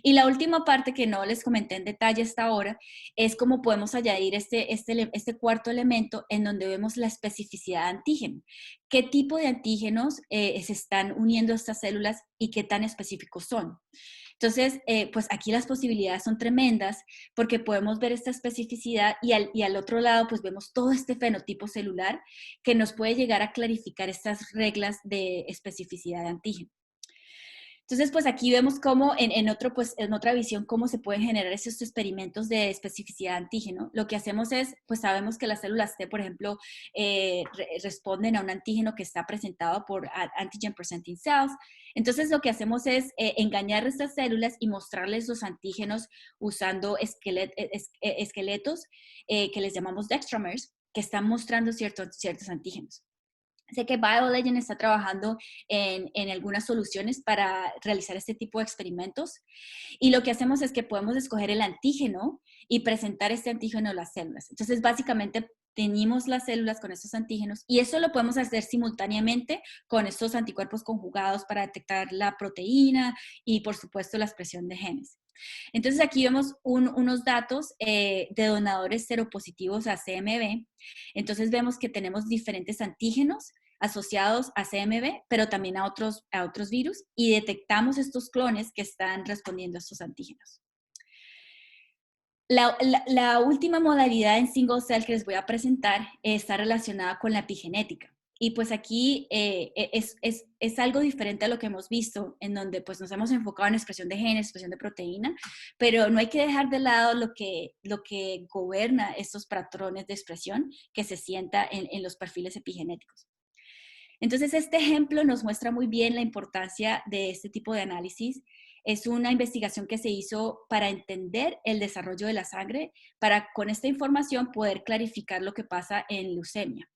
Y la última parte que no les comenté en detalle hasta ahora es cómo podemos añadir este cuarto elemento en donde vemos la especificidad de antígeno. ¿Qué tipo de antígenos se están uniendo a estas células y qué tan específicos son? Entonces, pues aquí las posibilidades son tremendas porque podemos ver esta especificidad y al otro lado pues vemos todo este fenotipo celular que nos puede llegar a clarificar estas reglas de especificidad de antígeno. Entonces, pues aquí vemos cómo en otra visión, cómo se pueden generar esos experimentos de especificidad de antígeno. Lo que hacemos es, pues sabemos que las células T, por ejemplo, responden a un antígeno que está presentado por antigen presenting cells. Entonces, lo que hacemos es engañar a estas células y mostrarles los antígenos usando esqueletos que les llamamos dextramers, que están mostrando ciertos antígenos. Sé que BioLegend está trabajando en algunas soluciones para realizar este tipo de experimentos, y lo que hacemos es que podemos escoger el antígeno y presentar este antígeno a las células. Entonces, básicamente, teñimos las células con estos antígenos, y eso lo podemos hacer simultáneamente con estos anticuerpos conjugados para detectar la proteína y, por supuesto, la expresión de genes. Entonces, aquí vemos unos datos de donadores seropositivos a CMV. Entonces, vemos que tenemos diferentes antígenos asociados a CMV, pero también a otros virus, y detectamos estos clones que están respondiendo a estos antígenos. La última modalidad en single cell que les voy a presentar está relacionada con la epigenética. Y pues aquí es algo diferente a lo que hemos visto, en donde pues nos hemos enfocado en expresión de genes, expresión de proteína, pero no hay que dejar de lado lo que gobierna estos patrones de expresión que se sienta en los perfiles epigenéticos. Entonces, este ejemplo nos muestra muy bien la importancia de este tipo de análisis. Es una investigación que se hizo para entender el desarrollo de la sangre, para con esta información poder clarificar lo que pasa en leucemia.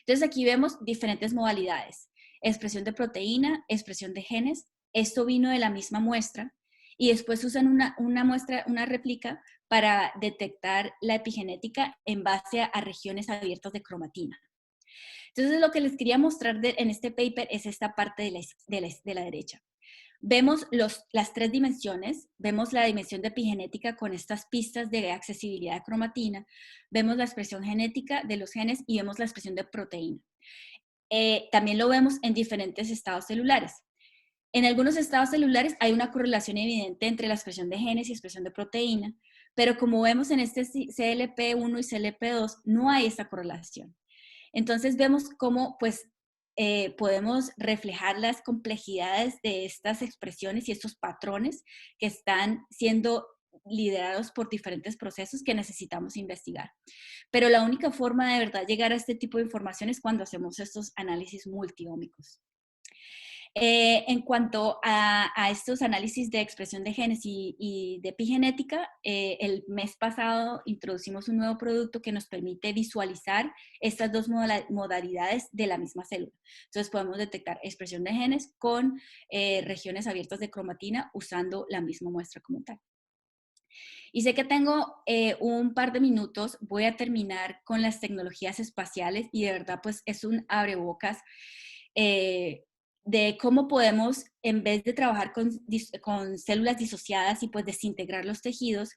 Entonces, aquí vemos diferentes modalidades: expresión de proteína, expresión de genes. Esto vino de la misma muestra, y después usan una réplica para detectar la epigenética en base a regiones abiertas de cromatina. Entonces, lo que les quería mostrar en este paper es esta parte de la derecha. Vemos las 3 dimensiones, vemos la dimensión de epigenética con estas pistas de accesibilidad de cromatina, vemos la expresión genética de los genes y vemos la expresión de proteína. También lo vemos en diferentes estados celulares. En algunos estados celulares hay una correlación evidente entre la expresión de genes y expresión de proteína, pero como vemos en este CLP1 y CLP2, no hay esa correlación. Entonces vemos cómo pues podemos reflejar las complejidades de estas expresiones y estos patrones que están siendo liderados por diferentes procesos que necesitamos investigar. Pero la única forma de verdad llegar a este tipo de información es cuando hacemos estos análisis multiómicos. En cuanto a estos análisis de expresión de genes y de epigenética, el mes pasado introducimos un nuevo producto que nos permite visualizar estas dos modalidades de la misma célula. Entonces podemos detectar expresión de genes con regiones abiertas de cromatina usando la misma muestra como tal. Y sé que tengo un par de minutos, voy a terminar con las tecnologías espaciales y de verdad pues es un abrebocas de cómo podemos, en vez de trabajar con células disociadas y pues desintegrar los tejidos,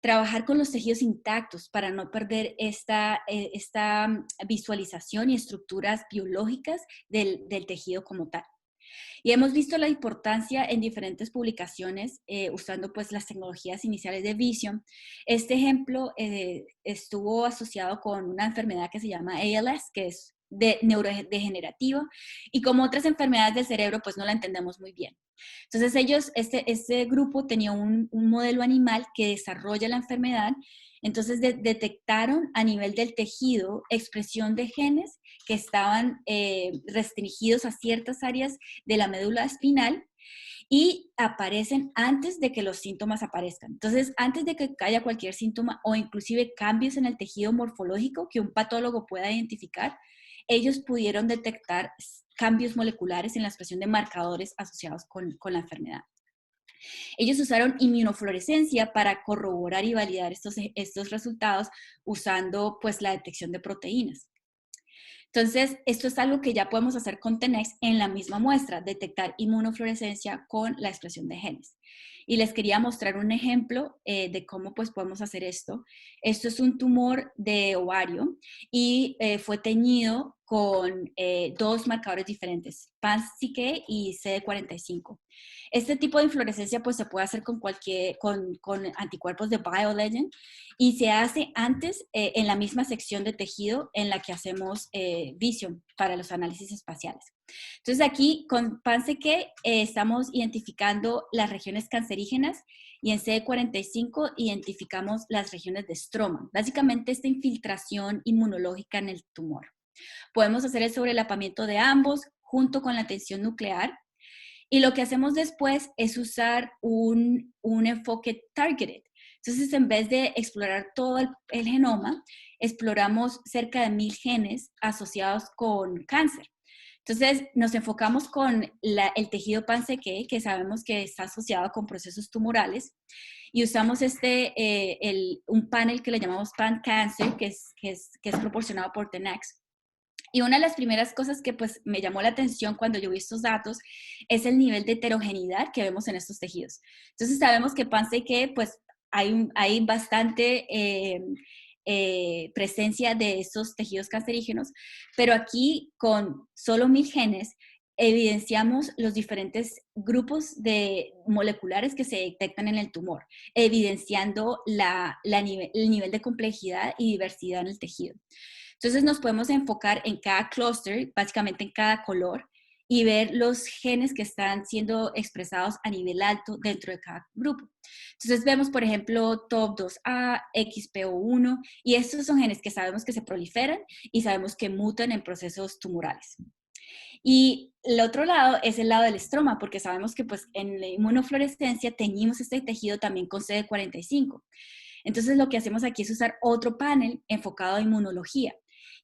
trabajar con los tejidos intactos para no perder esta visualización y estructuras biológicas del tejido como tal. Y hemos visto la importancia en diferentes publicaciones usando pues las tecnologías iniciales de Visium. Este ejemplo estuvo asociado con una enfermedad que se llama ALS, que es neurodegenerativa, y como otras enfermedades del cerebro, pues no la entendemos muy bien. Entonces este grupo tenía un modelo animal que desarrolla la enfermedad. Entonces detectaron a nivel del tejido expresión de genes que estaban restringidos a ciertas áreas de la médula espinal y aparecen antes de que los síntomas aparezcan. Entonces, antes de que haya cualquier síntoma o inclusive cambios en el tejido morfológico que un patólogo pueda identificar, ellos pudieron detectar cambios moleculares en la expresión de marcadores asociados con la enfermedad. Ellos usaron inmunofluorescencia para corroborar y validar estos resultados usando pues la detección de proteínas. Entonces, esto es algo que ya podemos hacer con Tenex en la misma muestra, detectar inmunofluorescencia con la expresión de genes. Y les quería mostrar un ejemplo de cómo pues podemos hacer esto. Esto es un tumor de ovario y fue teñido con dos marcadores diferentes, PANCK y CD45. Este tipo de inflorescencia pues se puede hacer con anticuerpos de BioLegend y se hace antes en la misma sección de tejido en la que hacemos Visium para los análisis espaciales. Entonces aquí con PANCK estamos identificando las regiones cancerígenas y en CD45 identificamos las regiones de estroma, básicamente esta infiltración inmunológica en el tumor. Podemos hacer el sobrelapamiento de ambos junto con la tensión nuclear. Y lo que hacemos después es usar un enfoque targeted. Entonces, en vez de explorar todo el genoma, exploramos cerca de 1000 genes asociados con cáncer. Entonces, nos enfocamos con el tejido PANCK, que sabemos que está asociado con procesos tumorales, y usamos un panel que le llamamos PanCancer, que es proporcionado por Tenex. Y una de las primeras cosas que pues me llamó la atención cuando yo vi estos datos es el nivel de heterogeneidad que vemos en estos tejidos. Entonces sabemos que PANCK pues hay bastante presencia de estos tejidos cancerígenos, pero aquí con solo 1000 genes evidenciamos los diferentes grupos moleculares que se detectan en el tumor, evidenciando el nivel de complejidad y diversidad en el tejido. Entonces nos podemos enfocar en cada clúster, básicamente en cada color, y ver los genes que están siendo expresados a nivel alto dentro de cada grupo. Entonces vemos, por ejemplo, TOP2A, XPO1, y estos son genes que sabemos que se proliferan y sabemos que mutan en procesos tumorales. Y el otro lado es el lado del estroma, porque sabemos que pues, en la inmunofluorescencia teñimos este tejido también con CD45. Entonces lo que hacemos aquí es usar otro panel enfocado a inmunología.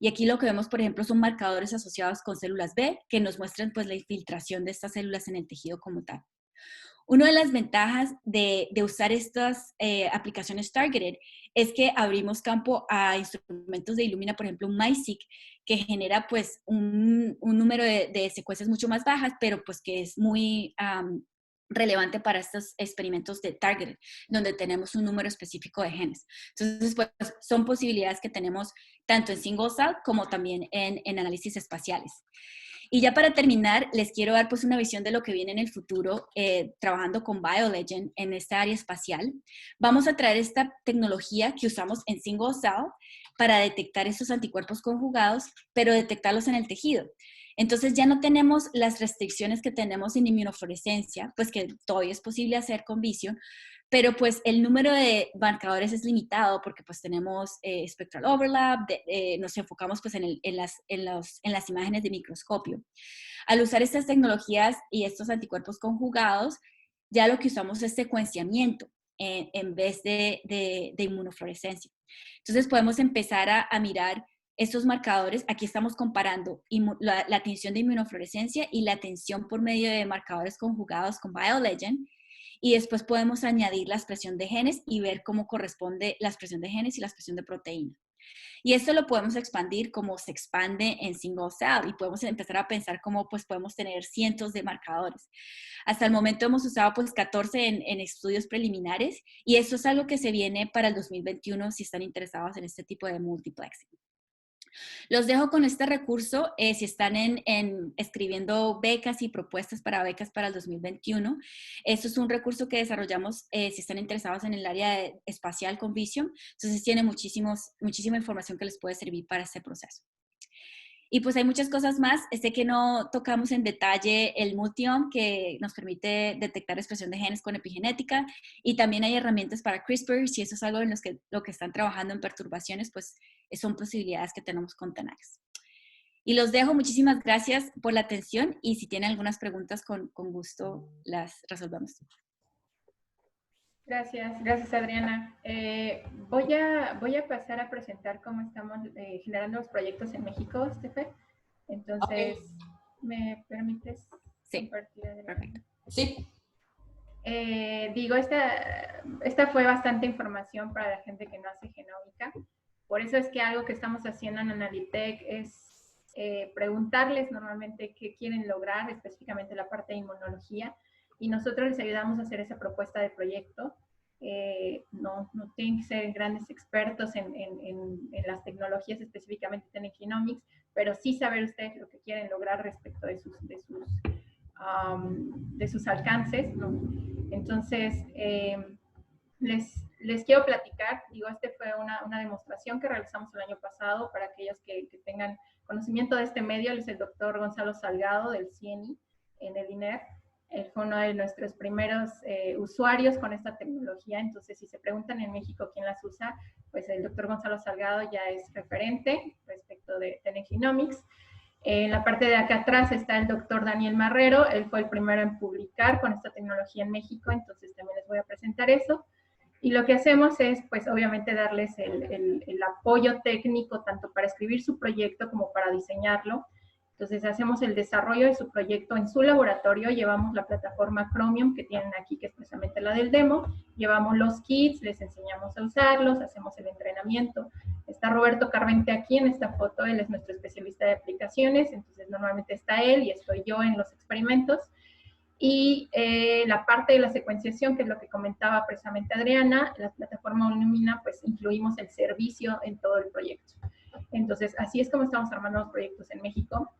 Y aquí lo que vemos, por ejemplo, son marcadores asociados con células B que nos muestran pues, la infiltración de estas células en el tejido como tal. Una de las ventajas de usar estas aplicaciones targeted es que abrimos campo a instrumentos de Illumina, por ejemplo, un MiSeq, que genera pues un número de secuencias mucho más bajas, pero pues que es muy relevante para estos experimentos de targeted, donde tenemos un número específico de genes. Entonces, pues son posibilidades que tenemos tanto en single cell como también en análisis espaciales. Y ya para terminar, les quiero dar pues una visión de lo que viene en el futuro trabajando con BioLegend en esta área espacial. Vamos a traer esta tecnología que usamos en single cell para detectar esos anticuerpos conjugados, pero detectarlos en el tejido. Entonces ya no tenemos las restricciones que tenemos en inmunofluorescencia, pues que todavía es posible hacer con Visium, pero pues el número de marcadores es limitado porque pues tenemos spectral overlap, nos enfocamos pues en las imágenes de microscopio. Al usar estas tecnologías y estos anticuerpos conjugados, ya lo que usamos es secuenciamiento en vez de inmunofluorescencia. Entonces podemos empezar a mirar estos marcadores. Aquí estamos comparando la atención de inmunofluorescencia y la atención por medio de marcadores conjugados con BioLegend. Y después podemos añadir la expresión de genes y ver cómo corresponde la expresión de genes y la expresión de proteína. Y esto lo podemos expandir como se expande en single cell y podemos empezar a pensar cómo pues podemos tener cientos de marcadores. Hasta el momento hemos usado pues 14 en estudios preliminares y eso es algo que se viene para el 2021 si están interesados en este tipo de multiplexing. Los dejo con este recurso si están escribiendo becas y propuestas para becas para el 2021. Esto es un recurso que desarrollamos si están interesados en el área espacial con Visium. Entonces tiene muchísima información que les puede servir para este proceso. Y pues hay muchas cosas más. Sé que no tocamos en detalle el Multiome, que nos permite detectar expresión de genes con epigenética. Y también hay herramientas para CRISPR. Si eso es algo en lo que están trabajando en perturbaciones, pues son posibilidades que tenemos con Tenax. Y los dejo. Muchísimas gracias por la atención. Y si tienen algunas preguntas, con gusto las resolvemos. Gracias Adriana. Voy a pasar a presentar cómo estamos generando los proyectos en México, Estefe. Entonces, okay. ¿Me permites compartir, Adriana? Perfecto. Sí. Esta fue bastante información para la gente que no hace genómica. Por eso es que algo que estamos haciendo en Analitech es preguntarles normalmente qué quieren lograr, específicamente la parte de inmunología, y nosotros les ayudamos a hacer esa propuesta de proyecto. No tienen que ser grandes expertos en las tecnologías, específicamente en genomics, pero sí saber ustedes lo que quieren lograr respecto de sus alcances, ¿no? Entonces, les quiero platicar. Este fue una demostración que realizamos el año pasado para aquellos que tengan conocimiento de este medio. Él es el doctor Gonzalo Salgado del CIENI en el INER. Él fue uno de nuestros primeros usuarios con esta tecnología. Entonces, si se preguntan en México quién las usa, pues el doctor Gonzalo Salgado ya es referente respecto de Genomics. En la parte de acá atrás está el doctor Daniel Marrero. Él fue el primero en publicar con esta tecnología en México, entonces también les voy a presentar eso. Y lo que hacemos es, pues, obviamente darles el apoyo técnico tanto para escribir su proyecto como para diseñarlo. Entonces, hacemos el desarrollo de su proyecto en su laboratorio, llevamos la plataforma Chromium que tienen aquí, que es precisamente la del demo, llevamos los kits, les enseñamos a usarlos, hacemos el entrenamiento. Está Roberto Carvente aquí en esta foto, él es nuestro especialista de aplicaciones, entonces normalmente está él y estoy yo en los experimentos. Y la parte de la secuenciación, que es lo que comentaba precisamente Adriana, la plataforma Illumina, pues incluimos el servicio en todo el proyecto. Entonces, así es como estamos armando los proyectos en México.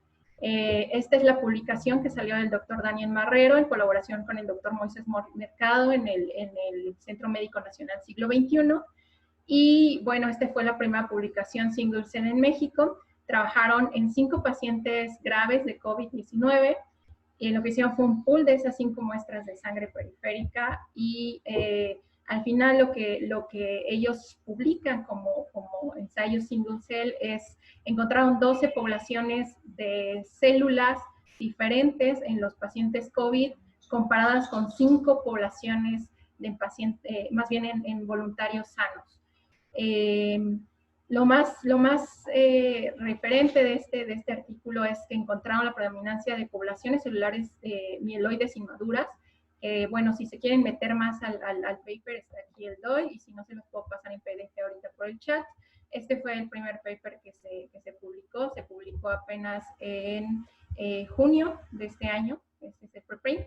Esta es la publicación que salió del doctor Daniel Marrero en colaboración con el doctor Moisés Mercado en el Centro Médico Nacional Siglo XXI. Y bueno, esta fue la primera publicación single cell en México. Trabajaron en 5 pacientes graves de COVID-19. Y lo que hicieron fue un pool de esas 5 muestras de sangre periférica y al final lo que ellos publican como ensayo single cell es encontraron 12 poblaciones de células diferentes en los pacientes COVID comparadas con 5 poblaciones de pacientes, más bien en voluntarios sanos. Lo más referente de este artículo es que encontraron la predominancia de poblaciones celulares mieloides inmaduras. Bueno, si se quieren meter más al paper, está aquí el DOI, y si no, se los puedo pasar en PDF ahorita por el chat. Este fue el primer paper que se publicó apenas en junio de este año, este es el preprint.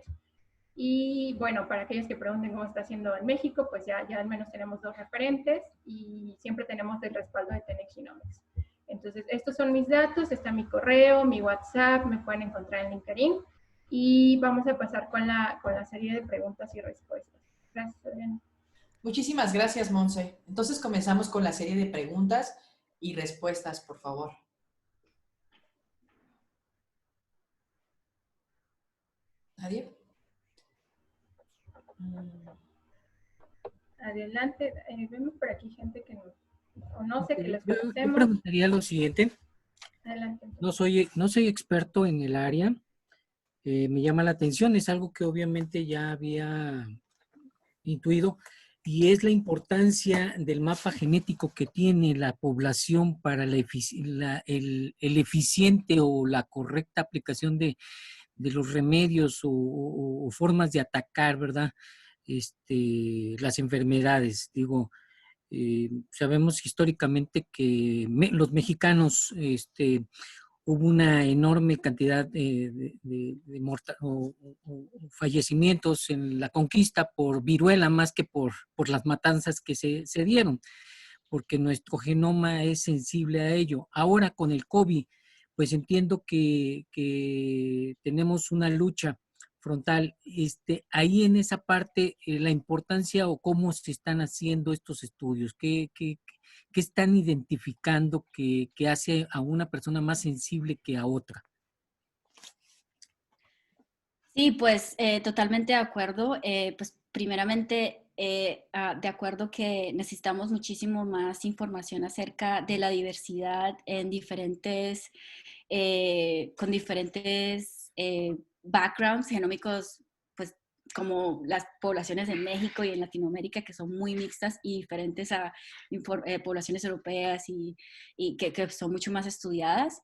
Y bueno, para aquellos que pregunten cómo está haciendo en México, pues ya al menos tenemos 2 referentes y siempre tenemos el respaldo de Tenex Genomics. Entonces, estos son mis datos, está mi correo, mi WhatsApp, me pueden encontrar en LinkedIn y vamos a pasar con la serie de preguntas y respuestas. Gracias, Adriana. Muchísimas gracias, Monse. Entonces comenzamos con la serie de preguntas y respuestas, por favor. ¿Nadie? Adelante, vemos por aquí gente que nos conoce, que los Yo conocemos. preguntaría lo siguiente. Adelante. No soy experto en el área. Me llama la atención, es algo que obviamente ya había intuido, y es la importancia del mapa genético que tiene la población para el eficiente o la correcta aplicación de los remedios o formas de atacar, ¿verdad? Las enfermedades. Digo, sabemos históricamente que los mexicanos, hubo una enorme cantidad de fallecimientos en la conquista por viruela, más que por las matanzas que se dieron, porque nuestro genoma es sensible a ello. Ahora con el COVID, pues entiendo que tenemos una lucha frontal. Ahí en esa parte, la importancia o cómo se están haciendo estos estudios, qué están identificando que hace a una persona más sensible que a otra. Sí, pues totalmente de acuerdo. Pues primeramente, de acuerdo que necesitamos muchísimo más información acerca de la diversidad en diferentes, con diferentes backgrounds genómicos, pues como las poblaciones en México y en Latinoamérica, que son muy mixtas y diferentes a poblaciones europeas y que son mucho más estudiadas.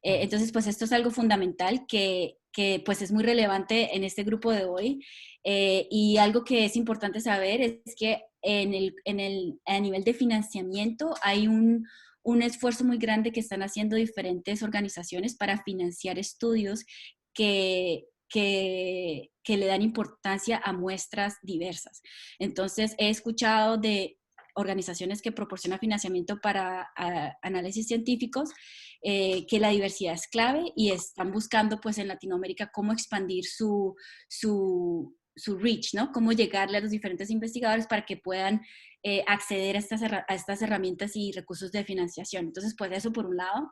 Entonces, pues esto es algo fundamental que pues es muy relevante en este grupo de hoy. Y algo que es importante saber es que a nivel de financiamiento hay un esfuerzo muy grande que están haciendo diferentes organizaciones para financiar estudios que le dan importancia a muestras diversas. Entonces, he escuchado de organizaciones que proporcionan financiamiento para análisis científicos, que la diversidad es clave y están buscando pues en Latinoamérica cómo expandir su reach, ¿no? Cómo llegarle a los diferentes investigadores para que puedan acceder a estas herramientas y recursos de financiación. Entonces, pues eso por un lado,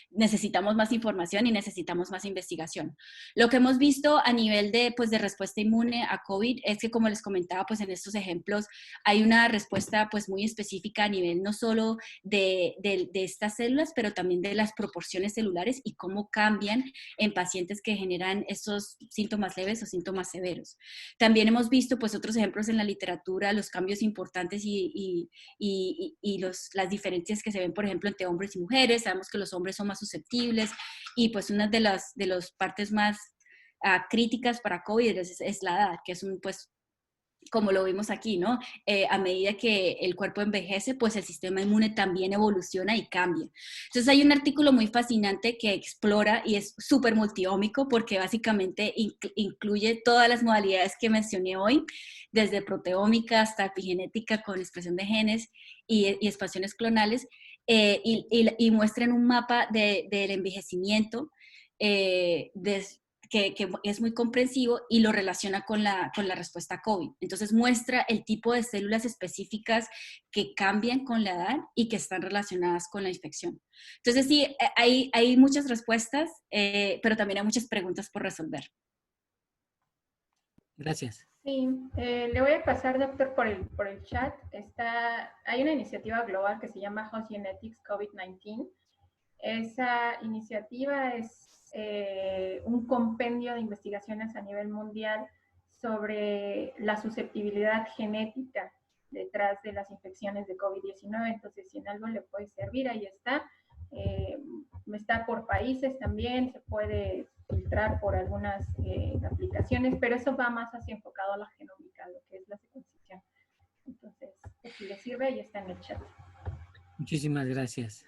necesitamos más información y necesitamos más investigación. Lo que hemos visto a nivel de, pues, de respuesta inmune a COVID es que, como les comentaba, pues en estos ejemplos hay una respuesta pues muy específica a nivel no solo de estas células, pero también de las proporciones celulares y cómo cambian en pacientes que generan estos síntomas leves o síntomas severos. También hemos visto pues otros ejemplos en la literatura, los cambios importantes y las diferencias que se ven, por ejemplo, entre hombres y mujeres. Sabemos que los hombres son más susceptibles y pues una de las partes más críticas para COVID es la edad, que es pues como lo vimos aquí, ¿no? A medida que el cuerpo envejece, pues el sistema inmune también evoluciona y cambia. Entonces hay un artículo muy fascinante que explora y es súper multiómico porque básicamente incluye todas las modalidades que mencioné hoy, desde proteómica hasta epigenética con expresión de genes y expansiones clonales, y muestran un mapa del envejecimiento, que es muy comprensivo y lo relaciona con la respuesta COVID. Entonces muestra el tipo de células específicas que cambian con la edad y que están relacionadas con la infección. Entonces sí, hay muchas respuestas, pero también hay muchas preguntas por resolver. Gracias. Sí, le voy a pasar, doctor, por el chat. Hay una iniciativa global que se llama Host Genetics COVID-19. Esa iniciativa es un compendio de investigaciones a nivel mundial sobre la susceptibilidad genética detrás de las infecciones de COVID-19. Entonces, si en algo le puede servir, ahí está. Está por países también, se puede filtrar por algunas aplicaciones, pero eso va más hacia enfocado a la genómica, lo que es la secuenciación. Entonces, si le sirve, ahí está en el chat. Muchísimas gracias.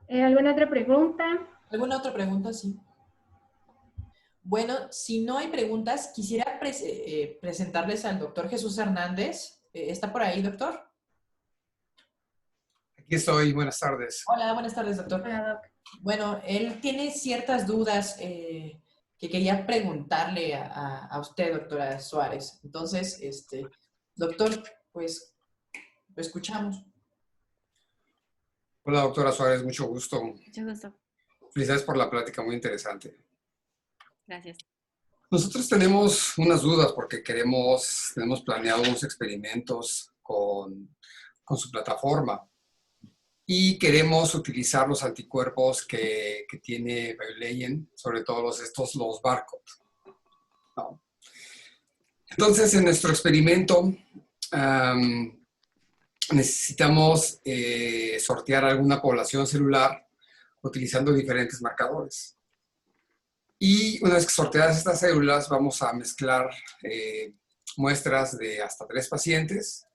¿Alguna otra pregunta? ¿Alguna otra pregunta? Sí. Bueno, si no hay preguntas, quisiera presentarles al doctor Jesús Hernández. ¿Está por ahí, doctor? Aquí estoy, buenas tardes. Hola, buenas tardes, doctor. Hola, Doc. Bueno, él tiene ciertas dudas que quería preguntarle a usted, doctora Suárez. Entonces, doctor, pues lo escuchamos. Hola, doctora Suárez, mucho gusto. Mucho gusto. Felicidades por la plática, muy interesante. Gracias. Nosotros tenemos unas dudas porque tenemos planeado unos experimentos con su plataforma y queremos utilizar los anticuerpos que tiene BioLegend, sobre todo los barcode, ¿no? Entonces, en nuestro experimento necesitamos sortear alguna población celular utilizando diferentes marcadores. Y una vez que sorteadas estas células, vamos a mezclar muestras de hasta 3 pacientes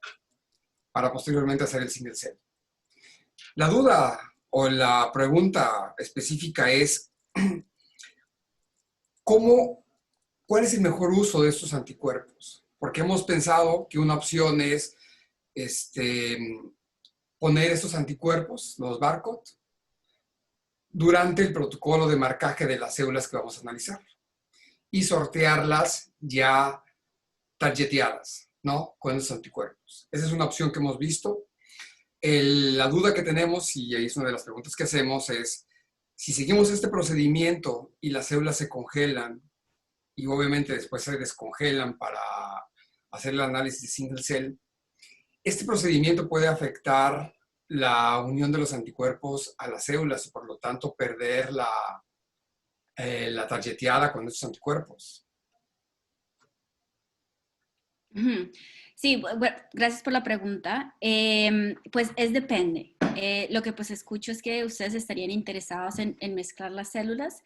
para posteriormente hacer el single cell. La duda o la pregunta específica es, ¿cuál es el mejor uso de estos anticuerpos? Porque hemos pensado que una opción es poner estos anticuerpos, los barcode, durante el protocolo de marcaje de las células que vamos a analizar y sortearlas ya targeteadas, ¿no? Con esos anticuerpos. Esa es una opción que hemos visto. La duda que tenemos, y ahí es una de las preguntas que hacemos, es si seguimos este procedimiento y las células se congelan y obviamente después se descongelan para hacer el análisis de single cell, este procedimiento puede afectar la unión de los anticuerpos a las células y por lo tanto perder la targeteada con estos anticuerpos. Sí, bueno, gracias por la pregunta. Pues depende. Lo que pues escucho es que ustedes estarían interesados en mezclar las células,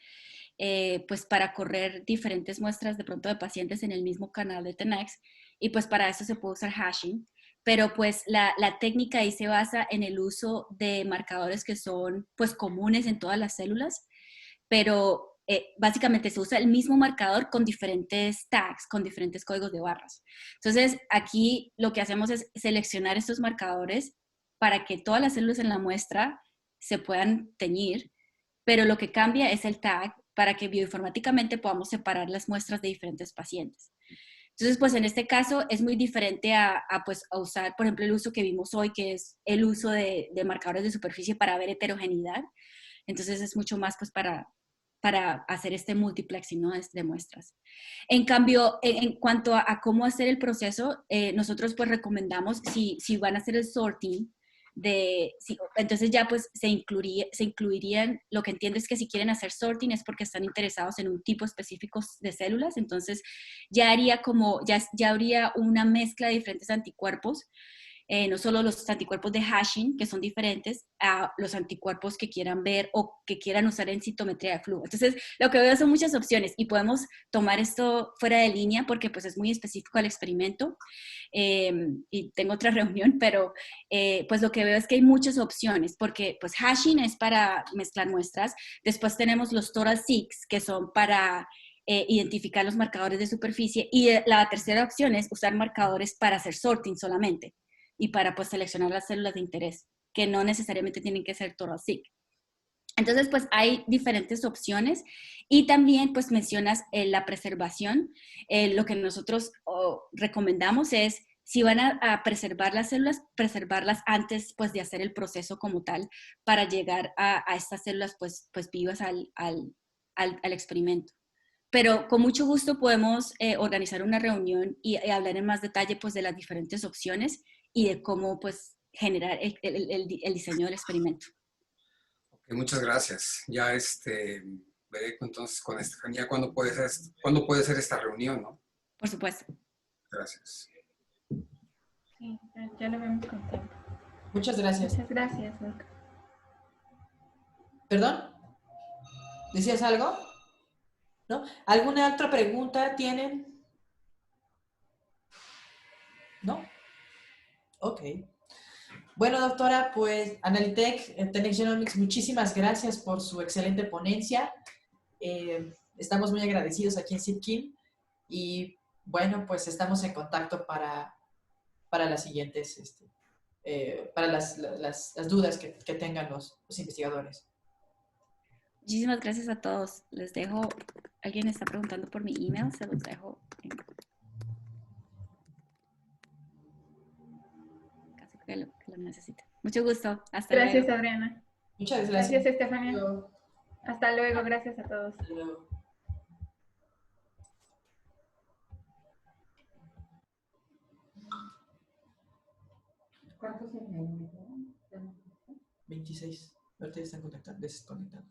pues para correr diferentes muestras de pronto de pacientes en el mismo canal de Tenex, y pues para eso se puede usar hashing. Pero pues la técnica ahí se basa en el uso de marcadores que son pues comunes en todas las células, pero básicamente se usa el mismo marcador con diferentes tags, con diferentes códigos de barras. Entonces aquí lo que hacemos es seleccionar estos marcadores para que todas las células en la muestra se puedan teñir, pero lo que cambia es el tag para que bioinformáticamente podamos separar las muestras de diferentes pacientes. Entonces, pues en este caso es muy diferente a usar, por ejemplo, el uso que vimos hoy, que es el uso de marcadores de superficie para ver heterogeneidad. Entonces es mucho más pues para hacer este multiplexing, ¿no?, de muestras. En cambio, en cuanto a cómo hacer el proceso, nosotros pues recomendamos, si van a hacer el sorting, entonces ya pues se incluirían, lo que entiendo es que si quieren hacer sorting es porque están interesados en un tipo específico de células, entonces ya habría una mezcla de diferentes anticuerpos, no solo los anticuerpos de hashing, que son diferentes a los anticuerpos que quieran ver o que quieran usar en citometría de flujo. Entonces, lo que veo son muchas opciones y podemos tomar esto fuera de línea porque pues es muy específico al experimento y tengo otra reunión, pero pues lo que veo es que hay muchas opciones porque pues hashing es para mezclar muestras, después tenemos los total-seq, que son para identificar los marcadores de superficie, y la tercera opción es usar marcadores para hacer sorting solamente y para pues seleccionar las células de interés, que no necesariamente tienen que ser total-seq. Entonces, pues hay diferentes opciones y también pues mencionas la preservación. Lo que nosotros recomendamos es, si van a preservar las células, preservarlas antes pues de hacer el proceso como tal para llegar a estas células pues vivas al experimento. Pero con mucho gusto podemos organizar una reunión y hablar en más detalle pues de las diferentes opciones y de cómo pues generar el diseño del experimento. Okay, muchas gracias. Ya veré entonces con Estefanía cuándo puede ser esta reunión, ¿no? Por supuesto. Gracias. Sí, ya lo vemos con tiempo. Muchas gracias. Muchas gracias, Doc. ¿Perdón? ¿Decías algo? ¿No? ¿Alguna otra pregunta tienen? ¿No? Ok. Bueno, doctora, pues Analytech, Tenex Genomics, muchísimas gracias por su excelente ponencia. Estamos muy agradecidos aquí en SITKIN y bueno, pues estamos en contacto para las siguientes para las dudas que tengan los investigadores. Muchísimas gracias a todos. Les dejo, alguien está preguntando por mi email, se los dejo en caso que lo necesiten. Mucho gusto. Hasta Gracias, luego. Adriana. Muchas gracias. Gracias, Estefania. Luego. Hasta luego. Gracias a todos. Hasta luego. ¿Cuántos se me 26. Ahorita están desconectados.